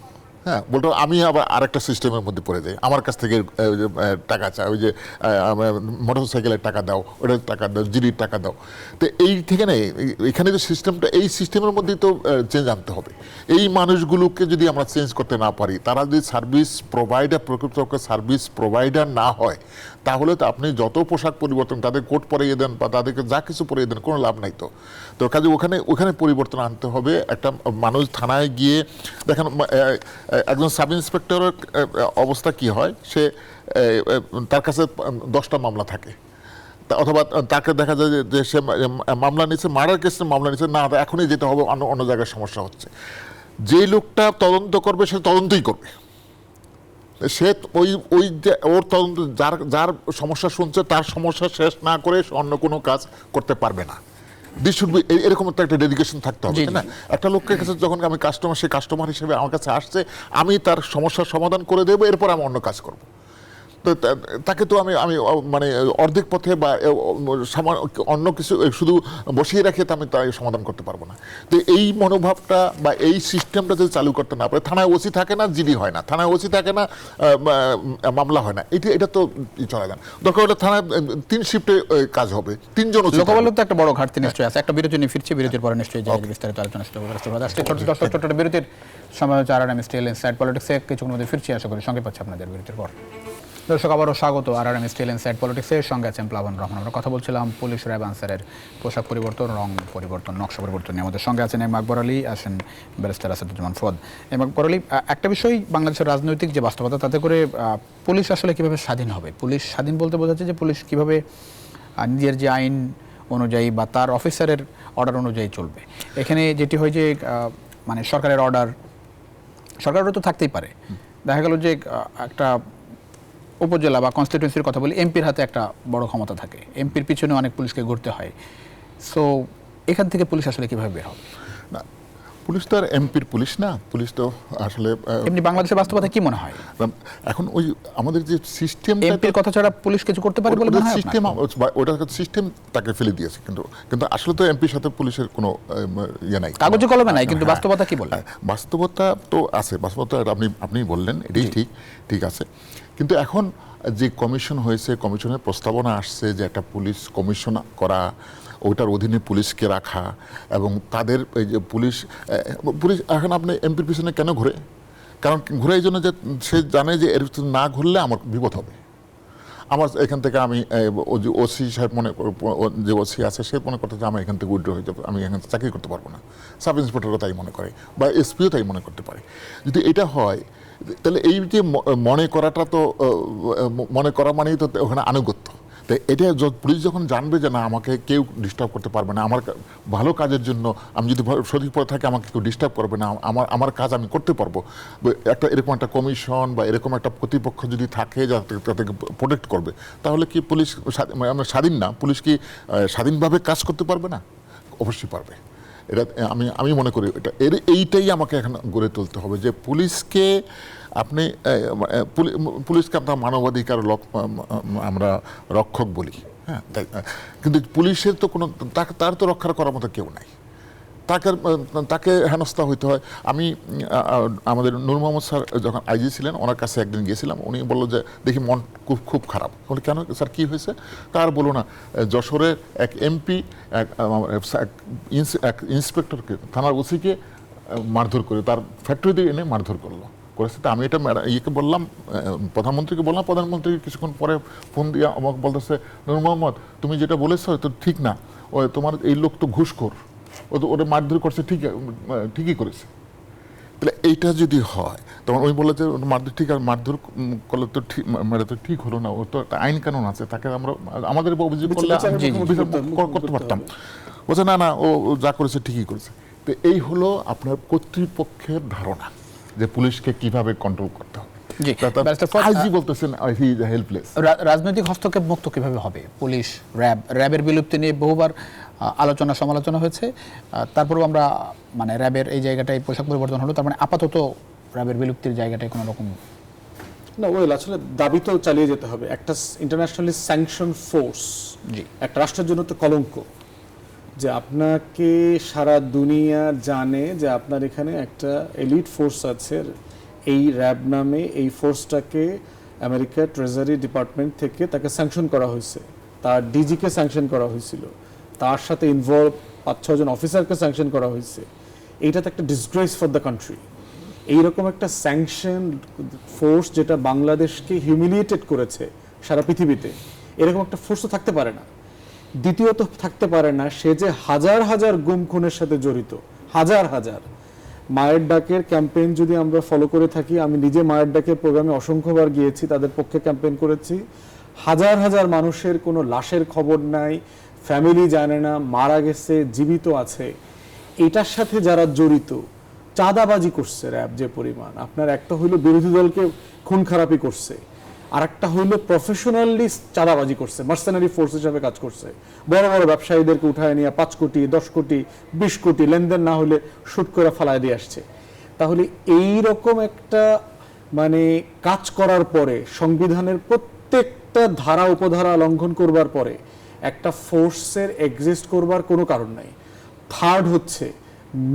হ্যাঁ, বলতো আমি আবার আরেকটা সিস্টেমের মধ্যে পড়ে যাই, আমার কাছ থেকে টাকা চাই, ওই যে মোটর সাইকেলের টাকা দাও, ওটার টাকা দাও, জিরির টাকা দাও। তো এই থেকে না, এখানে যে সিস্টেমটা, এই সিস্টেমের মধ্যেই তো চেঞ্জ আনতে হবে। এই মানুষগুলোকে যদি আমরা চেঞ্জ করতে না পারি, তারা যদি সার্ভিস প্রোভাইডার, প্রকৃতপক্ষে সার্ভিস প্রোভাইডার না হয়, তাহলে তো আপনি যত পোশাক পরিবর্তন, তাদের কোট পরিয়ে দেন বা তাদেরকে যা কিছু পরিয়ে দেন, কোনো লাভ নাই। তো কাজে ওখানে পরিবর্তন আনতে হবে। একটা মানুষ থানায় গিয়ে দেখেন, একজন সাব ইন্সপেক্টরের অবস্থা কি হয়, সে তার কাছে 10টা মামলা থাকে, অথবা তাকে দেখা যায় যে সে মামলা নিচ্ছে, মার্ডার কেসের মামলা নিচ্ছে, না এখনই যেতে হবে, অন্য জায়গায় সমস্যা হচ্ছে। যে লোকটা তদন্ত করবে সে তদন্তই করবে, সে ওই যে ওর তদন্ত, যার সমস্যা শুনছে তার সমস্যা শেষ না করে অন্য কোনো কাজ করতে পারবে না। দিস শুড বি, এরকম একটা ডেডিকেশন থাকতে হবে, তাই না? একটা লোকের কাছে যখন আমি কাস্টমার, সে কাস্টমার হিসেবে আমার কাছে আসছে, আমি তার সমস্যার সমাধান করে দেবো, এরপর আমি অন্য কাজ করব। তো তাকে তো আমি মানে অর্ধেক পথে বা অন্য কিছু শুধু বসিয়ে রেখে তো আমি তার সমাধান করতে পারবো না। তো এই মনোভাবটা বা এই সিস্টেমটা যদি চালু করতে না পারে, থানায় ওসি থাকে না, জিডি হয় না, থানায় ওসি থাকে না, মামলা হয় না, এটা তো চলে না। দরকার হলে থানায় 3 শিফটে কাজ হবে, 3 জন। লোকবলের তো একটা বড় ঘাটতি নিশ্চয়ই আছে। একটা বিরতি নিয়ে ফিরছি, বিরতির পরে নিশ্চয়ই বিস্তারিত আলোচনা শুরু করতে হবে। আজকে ছোট বিরতির সময় হচ্ছে RRM স্টিল ইনসাইড পলিটিক্সে। কিছুক্ষণ মধ্যে ফিরছি, আশা করি সঙ্গে পাচ্ছি আপনাদের বিরতির পর। দর্শক, আবারও স্বাগত RRM স্টিল ইনসাইড পলিটিক্সের সঙ্গে আছেন প্লাবন রহমান। আমরা কথা বলছিলাম পুলিশ র্যাব আনসারের পোশাক পরিবর্তন, রং পরিবর্তন, নকশা পরিবর্তন নিয়ে। আমাদের সঙ্গে আছেন আকবর আলী, আছেন ব্যারিস্টার আসাদুজ্জামান ফুয়াদ। আকবর আলী, একটা বিষয়, বাংলাদেশের রাজনৈতিক যে বাস্তবতা, তাতে করে পুলিশ আসলে কিভাবে স্বাধীন হবে? পুলিশ স্বাধীন বলতে বোঝাচ্ছে যে পুলিশ কিভাবে নিজের যে আইন অনুযায়ী বা তার অফিসারের অর্ডার অনুযায়ী চলবে। এখানে যেটি হয় যে মানে সরকারের অর্ডার তো থাকতেই পারে। দেখা গেল যে একটা উপজেলা বা কনস্টিটিউয়েন্সির কথা বলি, এমপির হাতে একটা বড় ক্ষমতা থাকে, এমপির পিছনে অনেক পুলিশকে ঘুরতে হয়। সো এখান থেকে পুলিশ আসলে কিভাবে বের হবে? না, পুলিশ তো আর এমপির পুলিশ না, পুলিশ তো আসলে এমনি বাংলাদেশের বাস্তবতা কি মনে হয়? এখন ওই আমাদের যে সিস্টেম, এমপির কথা ছাড়া পুলিশ কিছু করতে পারে বলে মনে হয় সিস্টেম, ওটা সিস্টেম তাকে ফেলে দিয়েছে। কিন্তু আসলে তো এমপির সাথে পুলিশের কোনো ইয়ে নাই, কাগজে কলমে নাই, কিন্তু বাস্তবতা কি বলে? বাস্তবতা তো আছে, বাস্তবতা আপনি বললেন, এটাই ঠিক আছে। কিন্তু এখন যে কমিশন হয়েছে, কমিশনের প্রস্তাবনা আসছে যে একটা পুলিশ কমিশন করা, ওইটার অধীনে পুলিশকে রাখা, এবং তাদের এই যে পুলিশ এখন আপনি এমপির পিছনে কেন ঘুরে? কারণ ঘুরে এই জন্য যে সে জানে যে এর না ঘুরলে আমার বিপদ হবে। আমার এখান থেকে আমি ওসি সাহেব যে ওসি আছে, সে মনে করতে যে আমি এখান থেকে উইথড্র হয়ে যাবো, আমি এখান থেকে চাকরি করতে পারবো না। সাব ইন্সপেক্টরও তাই মনে করে, বা এসপিও তাই মনে করতে পারে। যদি এটা হয়, তাহলে এই যে মনে করাটা তো মনে করা মানেই তো ওখানে আনুগত্য। তো এটা পুলিশ যখন জানবে যে না, আমাকে কেউ ডিস্টার্ব করতে পারবে না, আমার ভালো কাজের জন্য আমি যদি সঠিক পথে থাকি আমাকে কেউ ডিস্টার্ব করবে না, আমার কাজ আমি করতে পারবো, এরকম একটা কমিশন বা এরকম একটা কর্তৃপক্ষ যদি থাকে যাতে তাদেরকে প্রোটেক্ট করবে, তাহলে কি পুলিশ আমরা স্বাধীন না? পুলিশ কি স্বাধীনভাবে কাজ করতে পারবে না? অবশ্যই পারবে। এটা আমি মনে করি এইটাই আমাকে এখন গড়ে তুলতে হবে যে পুলিশকে আপনি পুলিশকে আপনার মানবাধিকার আমরা রক্ষক বলি, হ্যাঁ, কিন্তু পুলিশের তো কোনো তার তো রক্ষা করার মতো কেউ নাই, তাকে হেনস্থা হইতে হয়। আমি আমাদের নূর মোহাম্মদ স্যার যখন আইজি ছিলেন ওনার কাছে একদিন গিয়েছিলাম, উনি বললো যে দেখি মন খুব খারাপ। বলে কেন স্যার, কী হয়েছে? তার বলো না, যশোরের এক এমপি এক ইন্সপেক্টরকে, থানার ওসিকে মারধর করে তার ফ্যাক্টরিতে এনে মারধর করেছে। তা আমি এটা ইয়েকে বললাম, প্রধানমন্ত্রীকে বললাম, প্রধানমন্ত্রী কিছুক্ষণ পরে ফোন দিয়ে আমাকে বলতেছে, নূর মোহাম্মদ তুমি যেটা বলেছো তো ঠিক না, তোমার এই লোক তো ঘুষখোর, ওটা মারধর করছে, ঠিকই করেছে। তাহলে এইটা যদি হয় তখন ওই বলে যে মারধর ঠিক, আর মারধর করলে তো ঠিক, মানে তো ঠিক হলো না, ওর তো একটা আইন কানুন আছে, তাকে আমরা আমাদের অভিযোগ করলে করতে পারতাম। বলছে না না, ও যা করেছে ঠিকই করেছে। তো এই হলো আপনার কর্তৃপক্ষের ধারণা যে পুলিশকে কিভাবে কন্ট্রোল করতে হবে। রাজনৈতিক হস্তক্ষেপ মুক্ত কিভাবে হবে পুলিশ? র্যাবের বিলুপ্তি নিয়ে বহুবার আলোচনা সমালোচনা হয়েছে, তারপরেও আমরা মানে র্যাবের এই জায়গাটায় পোশাক পরিবর্তন হলো, তার মানে আপাতত র্যাবের বিলুপ্তির জায়গাটায় কোনো রকম না। ওয়েল, আসলে দাবি তো চালিয়ে যেতে হবে। একটা ইন্টারন্যাশনালি স্যাংশন ফোর্স একটা রাষ্ট্রের জন্য তো কলঙ্ক, যে আপনাকে সারা দুনিয়া জানে যে আপনার এখানে একটা এলিট ফোর্স আছে, এই র্যাব নামে এই ফোর্সটাকে আমেরিকার ট্রেজারি ডিপার্টমেন্ট থেকে তাকে স্যাংশন করা হয়েছে, তার ডিজিকে স্যাংশন করা হয়েছিল, তার সাথে ইনভলভ 5-6 জন অফিসারকে স্যাংশন করা হয়েছে। এইটা তো একটা ডিসগ্রেস ফর দ্য কান্ট্রি। এইরকম একটা স্যাংশন ফোর্স যেটা বাংলাদেশকে হিউমিলিয়েটেড করেছে সারা পৃথিবীতে, এরকম একটা ফোর্স তো থাকতে পারে না। দ্বিতীয়ত থাকতে পারে না সে যে হাজার হাজার গুম খুনের সাথে জড়িত, হাজার হাজার। মায়ের ডাকের ক্যাম্পেইন যদি আমরা ফলো করে থাকি, আমি নিজে মায়ের ডাকের প্রোগ্রামে অসংখ্যবার গিয়েছি, তাদের পক্ষে ক্যাম্পেইন করেছি। হাজার হাজার মানুষের কোনো লাশের খবর নাই, ফ্যামিলি জানে না মারা গেছে জীবিত আছে। এটার সাথে যারা জড়িত, চাঁদাবাজি করছে র্যাব যে পরিমাণ, আপনার একটা হইলো বিরোধী দলকে খুন খারাপি করছে, আর একটা হইলো প্রফেশনালি চাঁদাবাজি করছে, মার্সেনারি ফোর্স হিসাবে কাজ করছে, বড় বড় ব্যবসায়ীদেরকে উঠায় নিয়ে 5 কোটি 10 কোটি 20 কোটি লেনদেন না হলে শুট করে ফালায় দিয়ে আসছে। তাহলে এই রকম একটা মানে কাজ করার পরে, সংবিধানের প্রত্যেকটা ধারা উপধারা লঙ্ঘন করবার পরে একটা ফোর্সের এক্সিস্ট করবার কোনো কারণ নাই। থার্ড হচ্ছে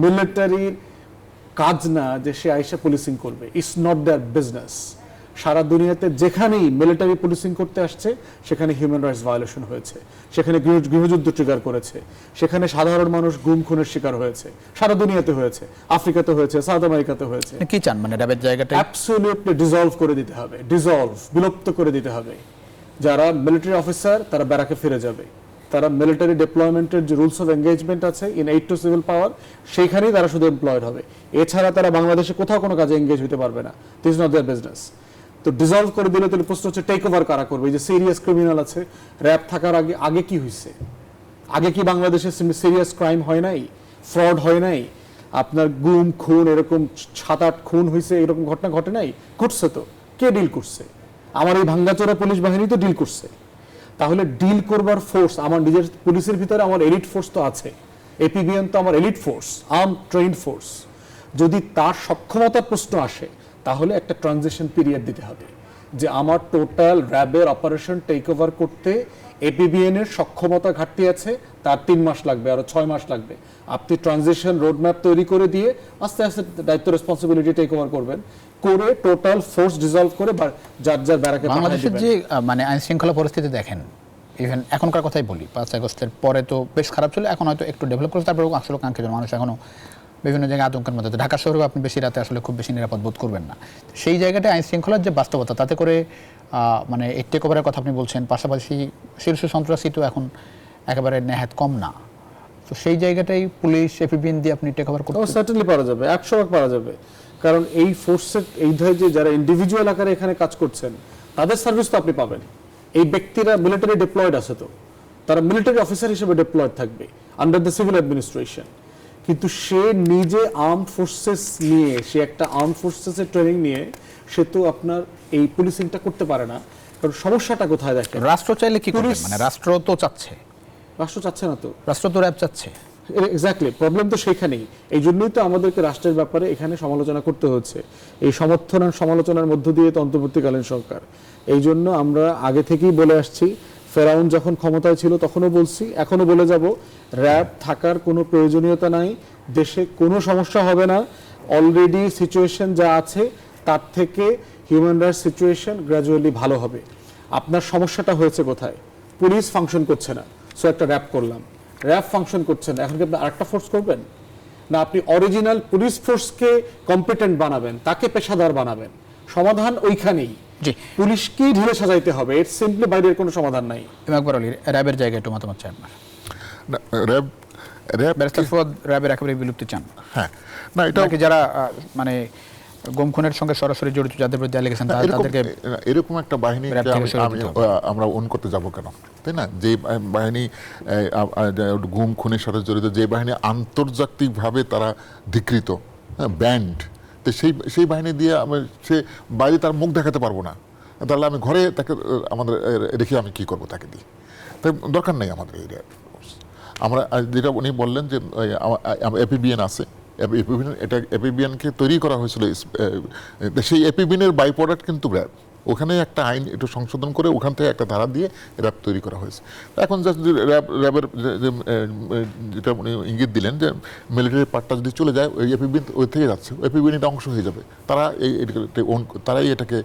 মিলিটারির কাজ না যে সে আইসা পুলিশিং করবে, ইটস নট দেয়ার বিজনেস। সারা দুনিয়াতে যেখানেই মিলিটারি পুলিশিং করতে আসছে সেখানে হিউম্যান রাইটস ভায়োলেশন হয়েছে, সেখানে গৃহযুদ্ধ ট্রিগার করেছে, সেখানে সাধারণ মানুষ গুম খুনের শিকার হয়েছে, সারা দুনিয়াতে হয়েছে, আফ্রিকাতে হয়েছে, সাউথ আমেরিকাতে হয়েছে। কি চান মানে র্যাবের জায়গাটা অ্যাবসলিউটলি ডিসলভ করে দিতে হবে, বিলুপ্ত করে দিতে হবে। যারা মিলিটারি অফিসার তারা ব্যারাকে ফিরে যাবে, তারা মিলিটারি ডিপ্লয়মেন্টের যে রুলস অফ এঙ্গেজমেন্ট আছে ইন এইড টু সিভিল পাওয়ার, সেইখানেই তারা শুধু এমপ্লয়েড হবে। এছাড়া তারা বাংলাদেশে কোথাও কোনো কাজে এঙ্গেজ হতে পারবে না। This is not there business. তো ডিসলভ করে দিলে তাহলে প্রশ্ন হচ্ছে টেক ওভার কারা করবে? এই যে সিরিয়াস ক্রিমিনাল আছে, র্যাব থাকার আগে কি হয়েছে? আগে কি বাংলাদেশে সিরিয়াস ক্রাইম হয় নাই, ফ্রড হয় নাই? আপনার গুম খুন এরকম 7-8 খুন হয়েছে, এরকম ঘটনা ঘটে নাই? ঘটছে তো। কে ডিল করছে? আমার এই ভাঙ্গাচোরা পুলিশ বাহিনী তো ডিল করছে। তাহলে ডিল করবার ফোর্স আমার নিজের পুলিশের ভিতরে আমার এলিট ফোর্স তো আছে, এপিবিএন তো আমার elite force, arm trend force. যদি তার সক্ষমতার প্রশ্ন আসে তাহলে একটা ট্রানজিশন পিরিয়ড দিতে হবে, যে আমার টোটাল র্যাবের অপারেশন টেক ওভার করতে এপিবিএন এর সক্ষমতা ঘাটতি আছে, তার 3 মাস লাগবে, আরো 6 মাস লাগবে। আপনি ট্রানজিশন রোডম্যাপ তৈরি করে দিয়ে আস্তে আস্তে দায়িত্ব রেসপন্সিবিলিটি টেক ওভার করবেন, করে টোটাল ফোর্স ডিসলভ করে যার যার ব্যারাকে পাঠিয়ে বাংলাদেশের দিবেন। যে মানে আইন শৃঙ্খলা পরিস্থিতি দেখেন, ইভেন এখনকার কথাই বলি, 5 আগস্টের পরে তো বেশ খারাপ ছিল, এখন হয়তো একটু ডেভেলপ করেছে, তারপরে আসলে কাঙ্ক্ষিত মানুষ এখনো বিভিন্ন জায়গায় আতঙ্কের মধ্যে। ঢাকা শহরেও আপনি বেশি রাতে আসলে খুব বেশি নিরাপদ বোধ করবেন না। সেই জায়গাটায় আইন শৃঙ্খলার যে বাস্তবতা, তাতে করে মানে এই টেক ওভারের কথা আপনি বলছেন, পাশাপাশি শীর্ষ সন্ত্রাসী তো এখন একেবারে নেহাত কম না। তো সেই জায়গাটাই পুলিশ এপিবিএন দিয়ে আপনি টেক ওভার করতে সার্টেনলি পারা যাবে, 100% পারা যাবে। কারণ এই ফোর্সের এই ধরনের যে যারা ইন্ডিভিজুয়াল আকারে এখানে কাজ করছেন তাদের সার্ভিস তো আপনি পাবেন। এই ব্যক্তিরা মিলিটারি ডিপ্লয়েড আছে, তো তারা মিলিটারি অফিসার হিসেবে ডিপ্লয়েড থাকবে আন্ডার দ্য সিভিল অ্যাডমিনিস্ট্রেশন। কিন্তু সে নিজে আর্মড ফোর্সেস নিয়ে, সে একটা আর্মড ফোর্সেসের ট্রেনিং নিয়ে সে তো আপনার এই পুলিশিংটা করতে পারে না। কারণ সমস্যাটা কোথায় দেখেন, রাষ্ট্র চাইলে কি করবে? মানে রাষ্ট্র তো চাচ্ছে, রাষ্ট্র চাচ্ছে না তো, রাষ্ট্র তো র্যাব চাচ্ছে। এক্স্যাক্টলি, প্রবলেম তো সেখানেই। এই জন্যই তো আমাদেরকে রাষ্ট্রের ব্যাপারে এখানে সমালোচনা করতে হচ্ছে। এই সমর্থন আর সমালোচনার মধ্য দিয়ে তো অন্তর্বর্তীকালীন সরকার। এই জন্য আমরা আগে থেকেই বলে আসছি, ফেরাউন যখন ক্ষমতায় ছিল তখনও বলছি, এখনো বলে যাব, র্যাব থাকার কোনো প্রয়োজনীয়তা নাই, দেশে কোনো সমস্যা হবে না। অলরেডি সিচুয়েশন যা আছে তার থেকে হিউম্যান রাইটস সিচুয়েশন গ্র্যাজুয়ালি ভালো হবে। আপনার সমস্যাটা হয়েছে কোথায়? পুলিশ ফাংশন করছে না, সো একটা র্যাব করলাম। র্যাব ফাংশন করছে না, এখন কি আপনি আরেকটা ফোর্স করবেন? না, আপনি অরিজিনাল পুলিশ ফোর্সকে কম্পিটেন্ট বানাবেন, তাকে পেশাদার বানাবেন। সমাধান ওইখানেই, জি। পুলিশকেই ঢেলে সাজাইতে হবে, এর সিম্পলি বাইরের কোনো সমাধান নাই। আকবর আলী, র্যাবের জায়গায় একটু মতামত চাই আপনার। না, র্যাব র্যাব ব্যারিস্টার ফুয়াদ র্যাবের একেবারে বিলুপ্তি চান? হ্যাঁ, না এটা নাকি যারা মানে গুম খুনের সঙ্গে সরাসরি জড়িত, যাদের বিরুদ্ধে অ্যালিগেশন, তাদেরকে এরকম একটা বাহিনী র্যাব থেকে সরিয়ে দিতে হবে? আমরা অন করতে যাব কেন, তাই না? যে বাহিনী গুম খুনের সাথে জড়িত, যে বাহিনী আন্তর্জাতিকভাবে তারা ধিকৃত, ব্যান্ড, তো সেই বাহিনী দিয়ে সে বাইরে তার মুখ দেখাতে পারবো না, তাহলে আমি ঘরে তাকে আমাদের রেখে আমি কি করবো তাকে দিয়ে? তাই দরকার নেই আমাদের এই র্যাব। আমরা যেটা উনি বললেন যে এপিবিএন আছে, এটা এপিবিএনকে তৈরি করা হয়েছিল, সেই এপিবিএনের বাই প্রোডাক্ট কিন্তু র্যাব। ওখানে একটা আইন একটু সংশোধন করে ওখান থেকে একটা ধারা দিয়ে র্যাব তৈরি করা হয়েছে। এখন জাস্ট র্যাবের যেটা উনি ইঙ্গিত দিলেন যে মিলিটারি পার্টটা যদি চলে যায়, ওই এপিবিএন ওই থেকে যাচ্ছে, এপিবিএন এটা অংশ হয়ে যাবে, তারাই এটাকে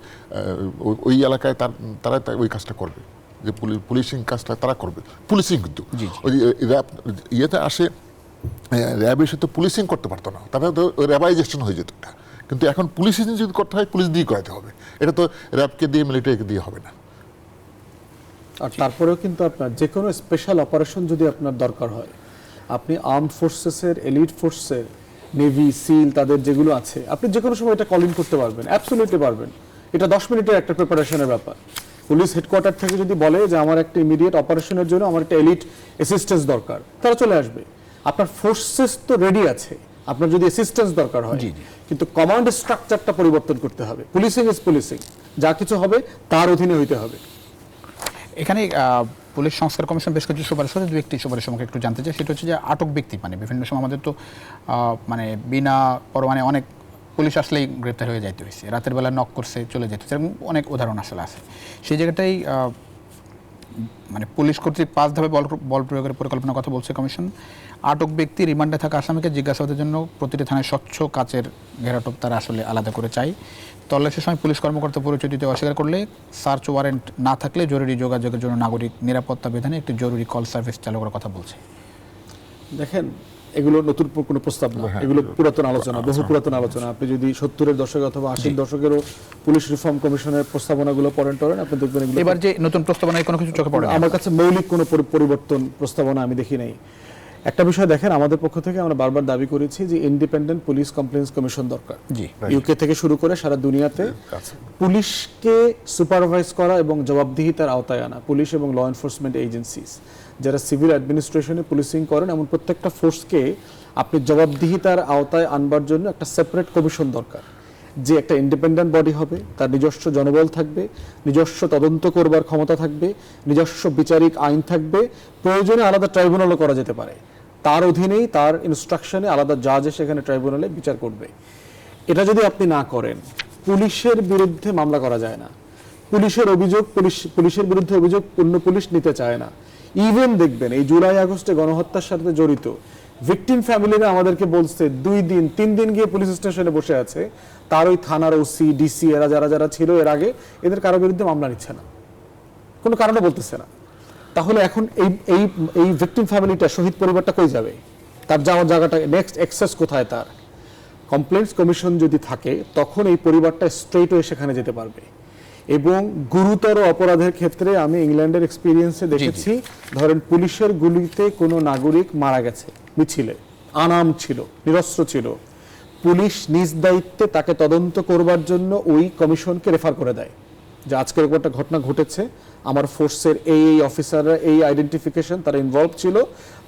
ওই এলাকায় তারা ওই কাজটা করবে, যে পুলিশিং কাজটা তারা করবে। পুলিশিং কিন্তু ওই র্যাব ইয়েতে আসে, র্যাব এসে তো পুলিশিং করতে পারতো না, তারপরে তো র্যাবাইজেশন হয়ে যেত এটা। কিন্তু এখন পুলিশিং যদি করতে হয়, পুলিশ দিয়ে করাতে হবে, এটা তো র্যাবকে দিয়ে মিলিটারিকে দিয়ে হবে না। আর তারপরেও কিন্তু আপনার যে কোনো স্পেশাল অপারেশন যদি আপনার দরকার হয়, আপনি আর্মড ফোর্সেসের, এলিট ফোর্সের, নেভি, সিল, তাদের যেগুলো আছে, আপনি যে কোনো সময় এটা কল ইন করতে পারবেন, অ্যাবসলিউটলি পারবেন। এটা 10 মিনিটের একটা প্রিপারেশনের ব্যাপার। পুলিশ হেডকোয়ার্টার থেকে যদি বলে যে আমার একটা ইমিডিয়েট অপারেশনের জন্য আমার একটা এলিট অ্যাসিস্ট্যান্স দরকার, তারা চলে আসবে। আপনার ফোর্সেস তো রেডি আছে, আপনার যদি অ্যাসিস্ট্যান্স দরকার হয়, কিন্তু কমান্ড স্ট্রাকচারটা পরিবর্তন করতে হবে। পুলিশিং ইজ পুলিশিং, যা কিছু হবে তার অধীনে হইতে হবে। এখানে পুলিশ সংস্কার কমিশন বেশ কিছু সুপারিশ করে, দু একটি সুপারিশ আমাকে একটু জানতে চাই। সেটা হচ্ছে যে আটক ব্যক্তি, মানে বিভিন্ন সময় আমাদের তো মানে বিনা পরোয়ানায় অনেক পুলিশ আসলেই গ্রেপ্তার হয়ে যাইতে হয়েছে, রাতের বেলা নক করছে চলে যেতে, এরকম অনেক উদাহরণ আসলে আছে। সেই জায়গাটাই মানে পুলিশ কর্তৃক 5 ধাপে বল প্রয়োগের পরিকল্পনার কথা বলছে কমিশন। আটক ব্যক্তি রিমান্ডে থাকা আসামিকে জিজ্ঞাসাবাদের জন্য প্রতিটি থানায় স্বচ্ছ কাচের ঘেরাটোপ তারা আসলে আলাদা করে চাই। তল্লাশির সময় পুলিশ কর্মকর্তা পরিচয় দিতে অস্বীকার করলে, সার্চ ওয়ারেন্ট না থাকলে জরুরি যোগাযোগের জন্য নাগরিক নিরাপত্তা বিধানে একটি জরুরি কল সার্ভিস চালু করার কথা বলছে। দেখেন, এগুলো নতুন কোনো প্রস্তাব না, এগুলো পুরাতন আলোচনা, বহু পুরাতন আলোচনা। আপনি যদি 70-এর দশকে অথবা 80-এর দশকেরও পুলিশ রিফর্ম কমিশনের প্রস্তাবনাগুলো পড়েন আপনি দেখবেন এগুলো। এবার যে নতুন প্রস্তাবনায় কোনো কিছু চোখে পড়ে না আমার কাছে, মৌলিক কোনো পরিবর্তন প্রস্তাবনা আমি দেখি নাই। একটা বিষয় দেখেন, আমাদের পক্ষ থেকে আমরা বারবার দাবি করেছি যে ইন্ডিপেন্ডেন্ট পুলিশ কমপ্লেন্স কমিশন দরকার। ইউকে থেকে শুরু করে সারা দুনিয়াতে পুলিশকে সুপারভাইজ করা এবং জবাবদিহিতার আওতায় আনা, পুলিশ এবং ল এনফোর্সমেন্ট এজেন্সিস যারা সিভিল অ্যাডমিনিস্ট্রেশনে পুলিশিং করেন, এমন প্রত্যেকটা ফোর্সকে আপনি জবাবদিহিতার আওতায় আনবার জন্য একটা সেপারেট কমিশন দরকার, যে একটা ইন্ডিপেন্ডেন্ট বডি হবে, তার নিজস্ব জনবল থাকবে, নিজস্ব তদন্ত করবার ক্ষমতা থাকবে, নিজস্ব বিচারিক আইন থাকবে, প্রয়োজনে আলাদা ট্রাইব্যুনালও করা যেতে পারে, তার অধীনেই তার ইনস্ট্রাকশনে আলাদা জাজ সেখানে ট্রাইব্যুনালে বিচার করবে। এটা যদি আপনি না করেন, পুলিশের বিরুদ্ধে মামলা করা যায় না। পুলিশের বিরুদ্ধে অভিযোগ অন্য পুলিশ নিতে চায় না। ইভেন দেখবেন এই জুলাই আগস্টে গণহত্যার সাথে জড়িত ভিকটিম ফ্যামিলিরা আমাদেরকে বলছে 2 দিন 3 দিন গিয়ে পুলিশ স্টেশনে বসে আছে, তার ওই থানার ওসি, ডিসি এরা যারা ছিল এর আগে, এদের কারো বিরুদ্ধে মামলা নিচ্ছে না, কোনো কারণে বলতেছে না। তাহলে এখন এই ভিকটিম ফ্যামিলিটা, শহীদ পরিবারটা কই যাবে? তার যাওয়ার জায়গাটা, নেক্সট অ্যাক্সেস কোথায় তার? কমপ্লেন্টস কমিশন যদি থাকে, তখন এই পরিবারটা স্ট্রেট হয়ে সেখানে যেতে পারবে। এবং গুরুতর অপরাধের ক্ষেত্রে আমি ইংল্যান্ডের এক্সপিরিয়েন্সে দেখেছি, ধরেন পুলিশের গুলিতে কোনো নাগরিক মারা গেছে মিছিলে, আনাম ছিল, নিরস্ত্র ছিল, পুলিশ নিজ দায়িত্বে তাকে তদন্ত করবার জন্য ওই কমিশনকে রেফার করে দেয় যে আজকের একটা ঘটনা ঘটেছে, আমার ফোর্সের এই অফিসাররা এই আইডেন্টিফিকেশন তারা ইনভলভ ছিল,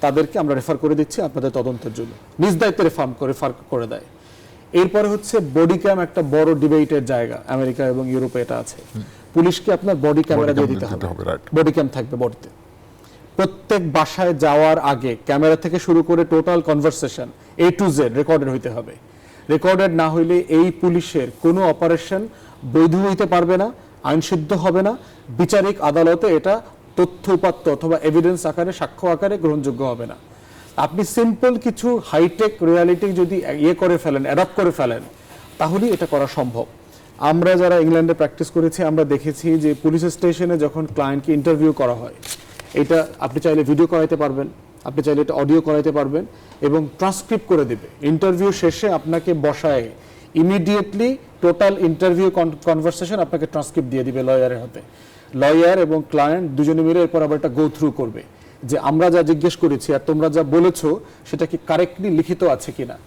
তাদেরকে আমরা রেফার করে দিচ্ছি আপনাদের তদন্তের জন্য, নিজ দায়িত্বে রেফার করে দেয়। এরপরে হচ্ছে বডি ক্যাম, একটা বড় ডিবেটের জায়গা, আমেরিকা এবং ইউরোপে এটা আছে। পুলিশকে আপনার বডি ক্যামেরা দিয়ে দিতে হবে, বডি ক্যাম থাকবে বডিতে। প্রত্যেক বাসায় যাওয়ার আগে ক্যামেরা থেকে শুরু করে total conversation A to Z recorded হইতে হবে। রেকর্ডেড না হইলে এই পুলিশের কোনো অপারেশন বৈধ হইতে পারবে না, আইনসিদ্ধ হবে না, বিচারিক আদালতে এটা তথ্য উপাত্ত অথবা এভিডেন্স আকারে, সাক্ষ্য আকারে গ্রহণযোগ্য হবে না। আপনি সিম্পল কিছু হাইটেক রিয়ালিটি যদি করে ফেলেন, অ্যাডাপ্ট করে ফেলেন, তাহলেই এটা করা সম্ভব। আমরা যারা ইংল্যান্ডে প্র্যাকটিস করেছি আমরা দেখেছি যে পুলিশ স্টেশনে যখন ক্লায়েন্টকে ইন্টারভিউ করা হয়, এটা আপনি চাইলে ভিডিও করাইতে পারবেন, আপনি চাইলে এটা অডিও করাইতে পারবেন এবং ট্রান্সক্রিপ্ট করে দেবে। ইন্টারভিউ শেষে আপনাকে বসায় ইমিডিয়েটলি টোটাল ইন্টারভিউ কনভারসেশন আপনাকে ট্রান্সক্রিপ্ট দিয়ে দিবে লয়ারের হাতে। লয়ার এবং ক্লায়েন্ট দুজনে মিলে এরপর আবার একটা গো থ্রু করবে যে আমরা যা জিজ্ঞেস করেছি আর তোমরা যা বলেছো সেটা কি কারেক্টলি লিখিত আছে কিনা।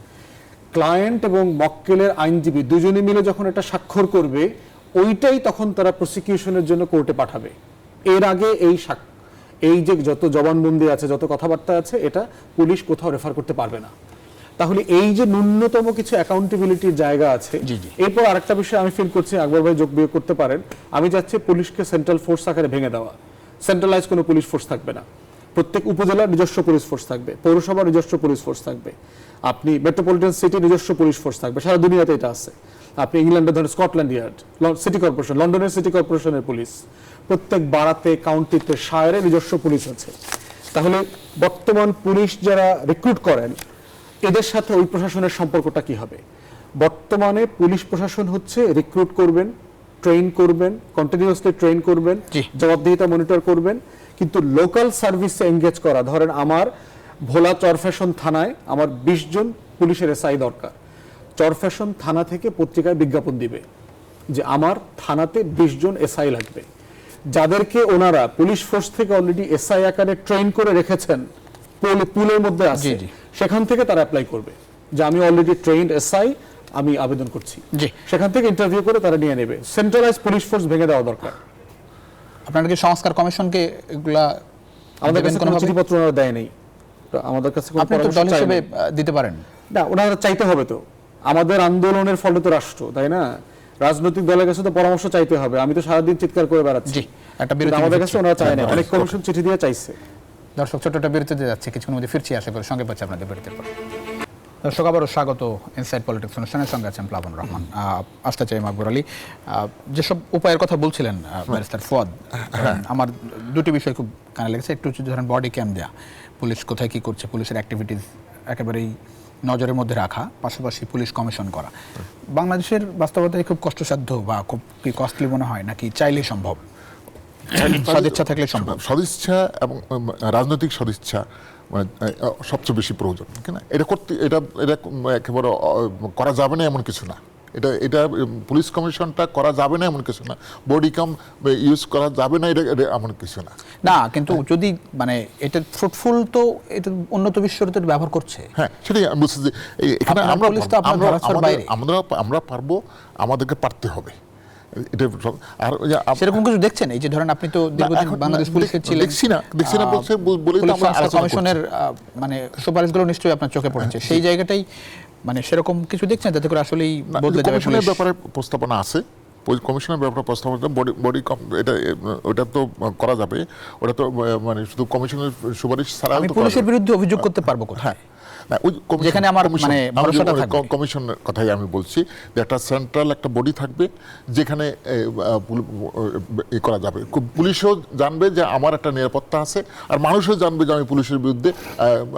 ক্লায়েন্ট এবং মক্কেলের আইনজীবী দুজনে মিলে যখন এটা স্বাক্ষর করবে, ওইটাই তখন তারা প্রসিকিউশনের জন্য কোর্টে পাঠাবে। এর আগে এই যে যত জবানবন্দি আছে, যত কথাবার্তা আছে, এটা পুলিশ কোথাও রেফার করতে পারবে না। তাহলে এই যে ন্যূনতম কিছু অ্যাকাউন্টেবিলিটির জায়গা আছে। এরপর আরেকটা বিষয় আমি ফিল করছি, আকবর ভাই যোগ বিয়োগ করতে পারেন, আমি চাচ্ছি পুলিশকে সেন্ট্রাল ফোর্স আকারে ভেঙে দেওয়া। সেন্ট্রালাইজ কোনো পুলিশ ফোর্স থাকবে না, প্রত্যেক উপজেলার নিজস্ব পুলিশ ফোর্স থাকবে, পৌরসভার নিজস্ব পুলিশ ফোর্স থাকবে, আপনি মেট্রোপলিটন সিটি নিজস্ব পুলিশ ফোর্স থাকবে। সারা দুনিয়াতে এটা আছে। আপনি ইংল্যান্ডে ধরেন স্কটল্যান্ড ইয়ার্ড, সিটি কর্পোরেশন, লন্ডনের সিটি কর্পোরেশনের পুলিশ, প্রত্যেক বারাতে, কাউন্টিতে, শায়ারে নিজস্ব পুলিশ আছে। তাহলে বর্তমান পুলিশ যারা রিক্রুট করেন, এদের সাথে ওই প্রশাসনের সম্পর্কটা কি হবে? বর্তমানে পুলিশ প্রশাসন হচ্ছে রিক্রুট করবেন, ট্রেন করবেন, কন্টিনিউয়াসলি ট্রেন করবেন, জবাবদিহিতা মনিটর করবেন, কিন্তু লোকাল সার্ভিসে এঙ্গেজ করা, ধরেন আমার ভোলা চরফ্যাশন থানায় আমার 20 জন পুলিশের এসআই দরকার। চরফ্যাশন থানা থেকে পত্রিকায় বিজ্ঞাপন দিবে যে আমার থানাতে 20 জন এসআই লাগবে, যাদেরকে ওনারা পুলিশ ফোর্স থেকে অলরেডি এসআই আকারে ট্রেন করে রেখেছেন, পুলের মধ্যে আছে, সেখান থেকে তারা অ্যাপ্লাই করবে যে আমি অলরেডি ট্রেন্ড এসআই, আমি আবেদন করছি। সেখান থেকে ইন্টারভিউ করে তারা নিয়ে নেবে। সেন্ট্রালাইজ পুলিশ ফোর্স ভেঙে দেওয়া দরকার। আপনারা কি সংস্কার কমিশনকে এগুলা আমাদের কাছে কোনো চিঠিপত্র ওনারা দেয় নাই, আমাদের কাছে কোনো পরামর্শ দল হিসেবে দিতে পারেন না, ওনারা চাইতে হবে তো। আমাদের আন্দোলনের ফলে তো রাষ্ট্র, তাই না? রাজনৈতিক দলের কাছে তো পরামর্শ চাইতে হবে। আমি তো সারাদিন চিৎকার করে বেড়াচ্ছি, আমাদের কাছে ওনারা চায় না, অনেক কমিশন চিঠি দিয়ে চাইছে। দর্শক, ছোট্ট একটা বিরতিতে যাচ্ছে, কিছুক্ষণের মধ্যে ফিরছি, আশা করি সঙ্গে পাচ্ছি আপনাদের বিরতির পর। দর্শক, আবারও স্বাগত ইনসাইড পলিটিক্স অনুষ্ঠানের সঙ্গে আছেন প্লাবন রহমান। আসতে চাই আকবর আলী, যেসব উপায়ের কথা বলছিলেন ব্যারিস্টার ফুয়াদ, আমার দুটি বিষয় খুব কানে লেগেছে। একটু হচ্ছে ধরেন বডি ক্যাম দেওয়া, পুলিশ কোথায় কী করছে, পুলিশের অ্যাক্টিভিটিস একেবারেই নজরের মধ্যে রাখা, পাশাপাশি পুলিশ কমিশন করা। বাংলাদেশের বাস্তবতায় খুব কষ্টসাধ্য বা খুব কি কস্টলি মনে হয়, নাকি চাইলেই সম্ভব, সদিচ্ছা থাকলে সম্ভব? সদিচ্ছা এবং রাজনৈতিক সদিচ্ছা মানে সবচেয়ে বেশি প্রয়োজন, কিনা? এটা করতে এটা এটা একেবারে করা যাবে না এমন কিছু না। এটা পুলিশ কমিশনটা করা যাবে না এমন কিছু না, বডি কাম ইউজ করা যাবে না এটা এমন কিছু না। না, কিন্তু যদি মানে এটা ফ্রুটফুল, তো এটা উন্নত বিশ্বের তো ব্যবহার করছে। হ্যাঁ, সেটাই আমি বলছি যে এখানে আমরা পারবো, আমাদেরকে পারতে হবে। আর সেরকম কিছু দেখছেন? এই যে ধরেন আপনি তো দীর্ঘদিন বাংলাদেশ পুলিশের ছিলেন, দেখছি না বলছে বলেই তো আমরা কমিশনের মানে সুপারিশগুলো নিশ্চয়ই আপনার চোখে পড়েছে। সেই জায়গাটাই মানে সেরকম কিছু দেখছেন যাতে করে আসলেই বদলে যাবে? কমিশনের ব্যাপারে প্রস্তাবনা আছে, কমিশনের ব্যাপারে প্রস্তাবনা, বডি এটা ওটা তো করা যাবে, ওটা তো মানে শুধু কমিশনের সুপারিশ ছাড়া আমি পুলিশের বিরুদ্ধে অভিযোগ করতে পারবো কোথায়? যেখানে আমার মানে ভরসাটা থাকবে। কমিশনের কথাই আমি বলছি যে একটা সেন্ট্রাল একটা বডি থাকবে যেখানে করা যাবে। পুলিশও জানবে যে আমার একটা নিরাপত্তা আছে, আর মানুষও জানবে যে আমি পুলিশের বিরুদ্ধে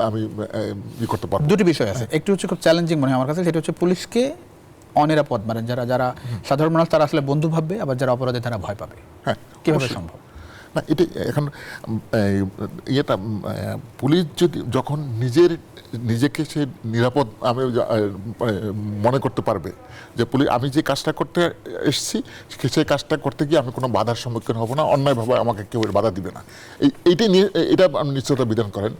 আমি করতে পারবো। দুটি বিষয় আছে, একটু হচ্ছে খুব চ্যালেঞ্জিং মনে হয় আমার কাছে, সেটা হচ্ছে পুলিশকে অনিরাপদ, মানে যারা সাধারণ মানুষ তারা আসলে বন্ধু ভাববে, আবার যারা অপরাধী তারা ভয় পাবে। হ্যাঁ, কিভাবে সম্ভব? না, এটা এখন ইয়েটা পুলিশ যদি যখন নিজেকে সে নিরাপদ আমি মনে করতে পারবে যে পুলিশ আমি যে কাজটা করতে এসেছি সেই কাজটা করতে গিয়ে আমি কোনো বাধার সম্মুখীন হব না, অন্যায়ভাবে আমাকে কেউ বাধা দিবে না, এটা নিশ্চয়তা বিধান করেন।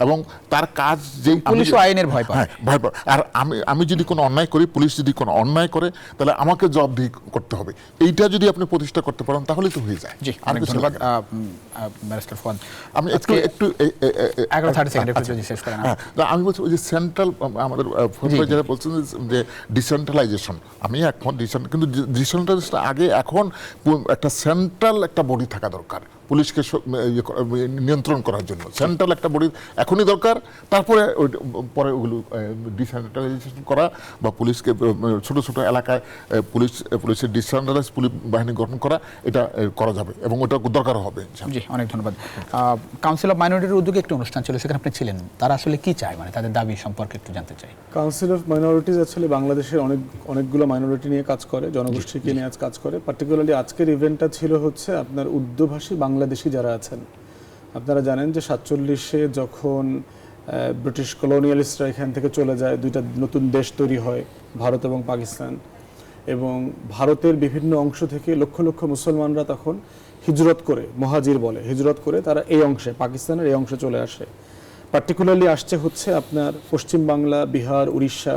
এবং তার কাজ যে পুলিশ আইনের ভয় পায়, ভয় পায়। আর আমি যদি কোনো অন্যায় করি, পুলিশ যদি কোনো অন্যায় করে, তাহলে আমাকে জবাবদিহি করতে হবে। এইটা যদি আপনি প্রতিষ্ঠা করতে পারেন তাহলেই তো হয়ে যায়। জি, অনেক ধন্যবাদ ব্যারিস্টার ফুয়াদ। আমি একটু 11:30 সেকেন্ড যদি শেষ করেন। আমি বলছি ওই যে সেন্ট্রাল, আমাদের যারা বলছেন যে ডিসেন্ট্রালাইজেশন, আমি এখন কিন্তু ডিসেন্ট্রালাইজেশন আগে এখন একটা সেন্ট্রাল একটা বডি থাকা দরকার, পুলিশকে নিয়ন্ত্রণ করার জন্য। সেন্ট্রাল একটা বডি এখনই দরকার, তারপরে পরে ওগুলো ডিসেন্ট্রালাইজেশন করা বা পুলিশকে ছোট ছোট এলাকায় পুলিশের ডিসেন্ট্রালাইজ পুলিশ বাহিনী গঠন করা, এটা করা যাবে এবং ওটা দরকার হবে। জি, অনেক ধন্যবাদ। কাউন্সিল অফ মাইনরিটির উদ্যোগে একটি অনুষ্ঠান ছিল, সেখানে আপনি ছিলেন। তারা আসলে কি চায়, মানে তাদের দাবি সম্পর্কে একটু জানতে চাই। কাউন্সিল অফ মাইনরিটিজ আসলে বাংলাদেশের অনেকগুলো মাইনরিটি নিয়ে কাজ করে, জনগোষ্ঠীকে নিয়ে কাজ করে। পার্টিকুলারলি আজকের ইভেন্টটা ছিল হচ্ছে আপনার উর্দুভাষী বাংলাদেশি যারা আছেন। আপনারা জানেন যে 47-এ যখন ব্রিটিশ কলোনিয়ালিস্টরা এখান থেকে চলে যায়, দুইটা নতুন দেশ তৈরি হয়, ভারত এবং পাকিস্তান, এবং ভারতের বিভিন্ন অংশ থেকে লক্ষ লক্ষ মুসলমানরা তখন হিজরত করে, মহাজির বলে, হিজরত করে তারা এই অংশে, পাকিস্তানের এই অংশে চলে আসে। পার্টিকুলারলি আসছে হচ্ছে আপনার পশ্চিম বাংলা, বিহার, উড়িষ্যা,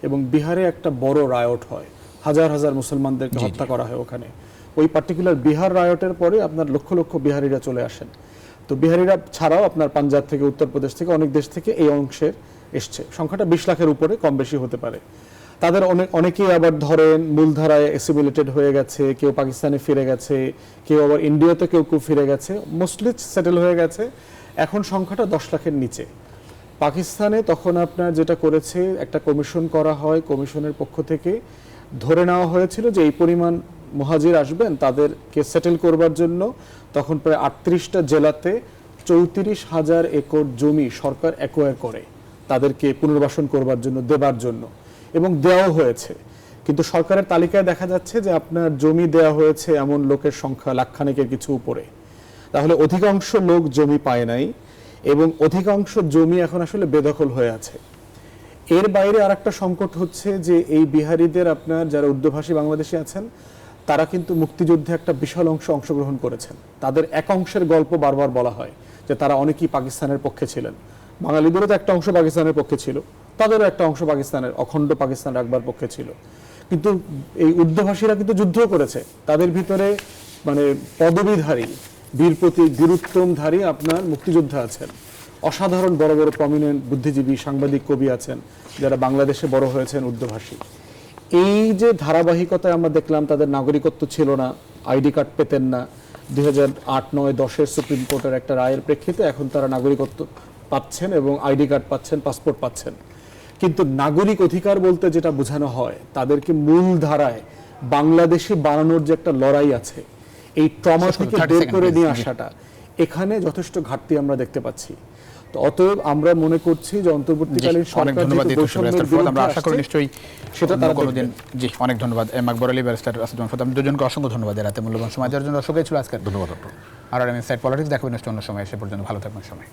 এবং বিহারে একটা বড় রায়ট হয়, হাজার হাজার মুসলমানদেরকে হত্যা করা হয় ওখানে। ওই পার্টিকুলার বিহার রায়টের পরে আপনার লক্ষ লক্ষ বিহারিরা চলে আসেন। তো বিহারিরা ছাড়াও আপনার পাঞ্জাব থেকে, উত্তরপ্রদেশ থেকে, অনেক দেশ থেকে এই অংশের এসছে। সংখ্যাটা 20 লাখের উপরে, কম বেশি হতে পারে। তাদের অনেকেই আবার ধরেন মূলধারায় অ্যাসিমিলেটেড হয়ে গেছে, কেউ পাকিস্তানে ফিরে গেছে, কেউ আবার ইন্ডিয়াতে কেউ ফিরে গেছে, মোস্টলি সেটেল হয়ে গেছে। এখন সংখ্যাটা 10 লাখের নিচে। পাকিস্তানে তখন আপনার যেটা করেছে, একটা কমিশন করা হয়, কমিশনের পক্ষ থেকে ধরে নেওয়া হয়েছিল যে এই পরিমাণ মুহাজির আসবেন, তাদেরকে সেটেল করবার জন্য তখন প্রায় 38টা জেলাতে 34,000 একর জমি সরকার অ্যাকোয়ার করে তাদেরকে পুনর্বাসন করবার জন্য, দেবার জন্য, এবং দেওয়াও হয়েছে। কিন্তু সরকারের তালিকায় দেখা যাচ্ছে যে আপনার জমি দেওয়া হয়েছে এমন লোকের সংখ্যা লাখখানেকের কিছু উপরে। তাহলে অধিকাংশ লোক জমি পায় নাই, এবং অধিকাংশ জমি এখন আসলে বেদখল হয়ে আছে। এর বাইরে আরেকটা সংকট হচ্ছে যে এই বিহারিদের, আপনার যারা উর্দুভাষী বাংলাদেশি আছেন, তারা কিন্তু মুক্তিযুদ্ধে একটা বিশাল অংশগ্রহণ করেছেন। তাদের এক অংশের গল্প বারবার বলা হয় যে তারা অনেকেই পাকিস্তানের পক্ষে ছিলেন। বাঙালিদেরও তো একটা অংশ পাকিস্তানের পক্ষে ছিল, তাদেরও একটা অংশ পাকিস্তানের, অখণ্ড পাকিস্তান রাখবার পক্ষে ছিল। কিন্তু এই উর্দুভাষীরা কিন্তু যুদ্ধও করেছে। তাদের ভিতরে মানে পদবীধারী, বীর প্রতীক, বীরুত্তমধারী আপনার মুক্তিযোদ্ধা আছেন। অসাধারণ বড় বড় প্রমিনেন্ট বুদ্ধিজীবী, সাংবাদিক, কবি আছেন যারা বাংলাদেশে বড় হয়েছেন উর্দুভাষী। এই যে ধারাবাহিকতায় আমরা দেখলাম, তাদের নাগরিকত্ব ছিল না, আইডি কার্ড পেতেন না। 2008, 9, 10-এর সুপ্রিম কোর্টের একটা রায়ের প্রেক্ষিতে এখন তারা নাগরিকত্ব পাচ্ছেন এবং আইডি কার্ড পাচ্ছেন, পাসপোর্ট পাচ্ছেন। কিন্তু নাগরিক অধিকার বলতে যেটা বোঝানো হয়, তাদেরকে মূল ধারায় বাংলাদেশে বানানোর যে একটা লড়াই আছে, এই ট্রমা থেকে বের করে নিয়ে আসাটা, এখানে যথেষ্ট ঘাটতি আমরা দেখতে পাচ্ছি। তো অতএব আমরা মনে করছি যে অন্তর্বর্তীকালীন সরকার আমরা আশা করি নিশ্চয়ই সেটা তারা কোনোদিন। জি, অনেক ধন্যবাদ আকবর আলী, ব্যারিস্টার আসাদুজ্জামান ফুয়াদ। দুজনকে অসংখ্য ধন্যবাদ রাতে মূল্যবান সময় দেওয়ার জন্য। দর্শকই ছিল আজকে ধন্যবাদ। আর ইনসাইড পলিটিক্স। দেখা হবে নিশ্চয় অন্য সময়। সে পর্যন্ত ভালো থাকবেন সবাই।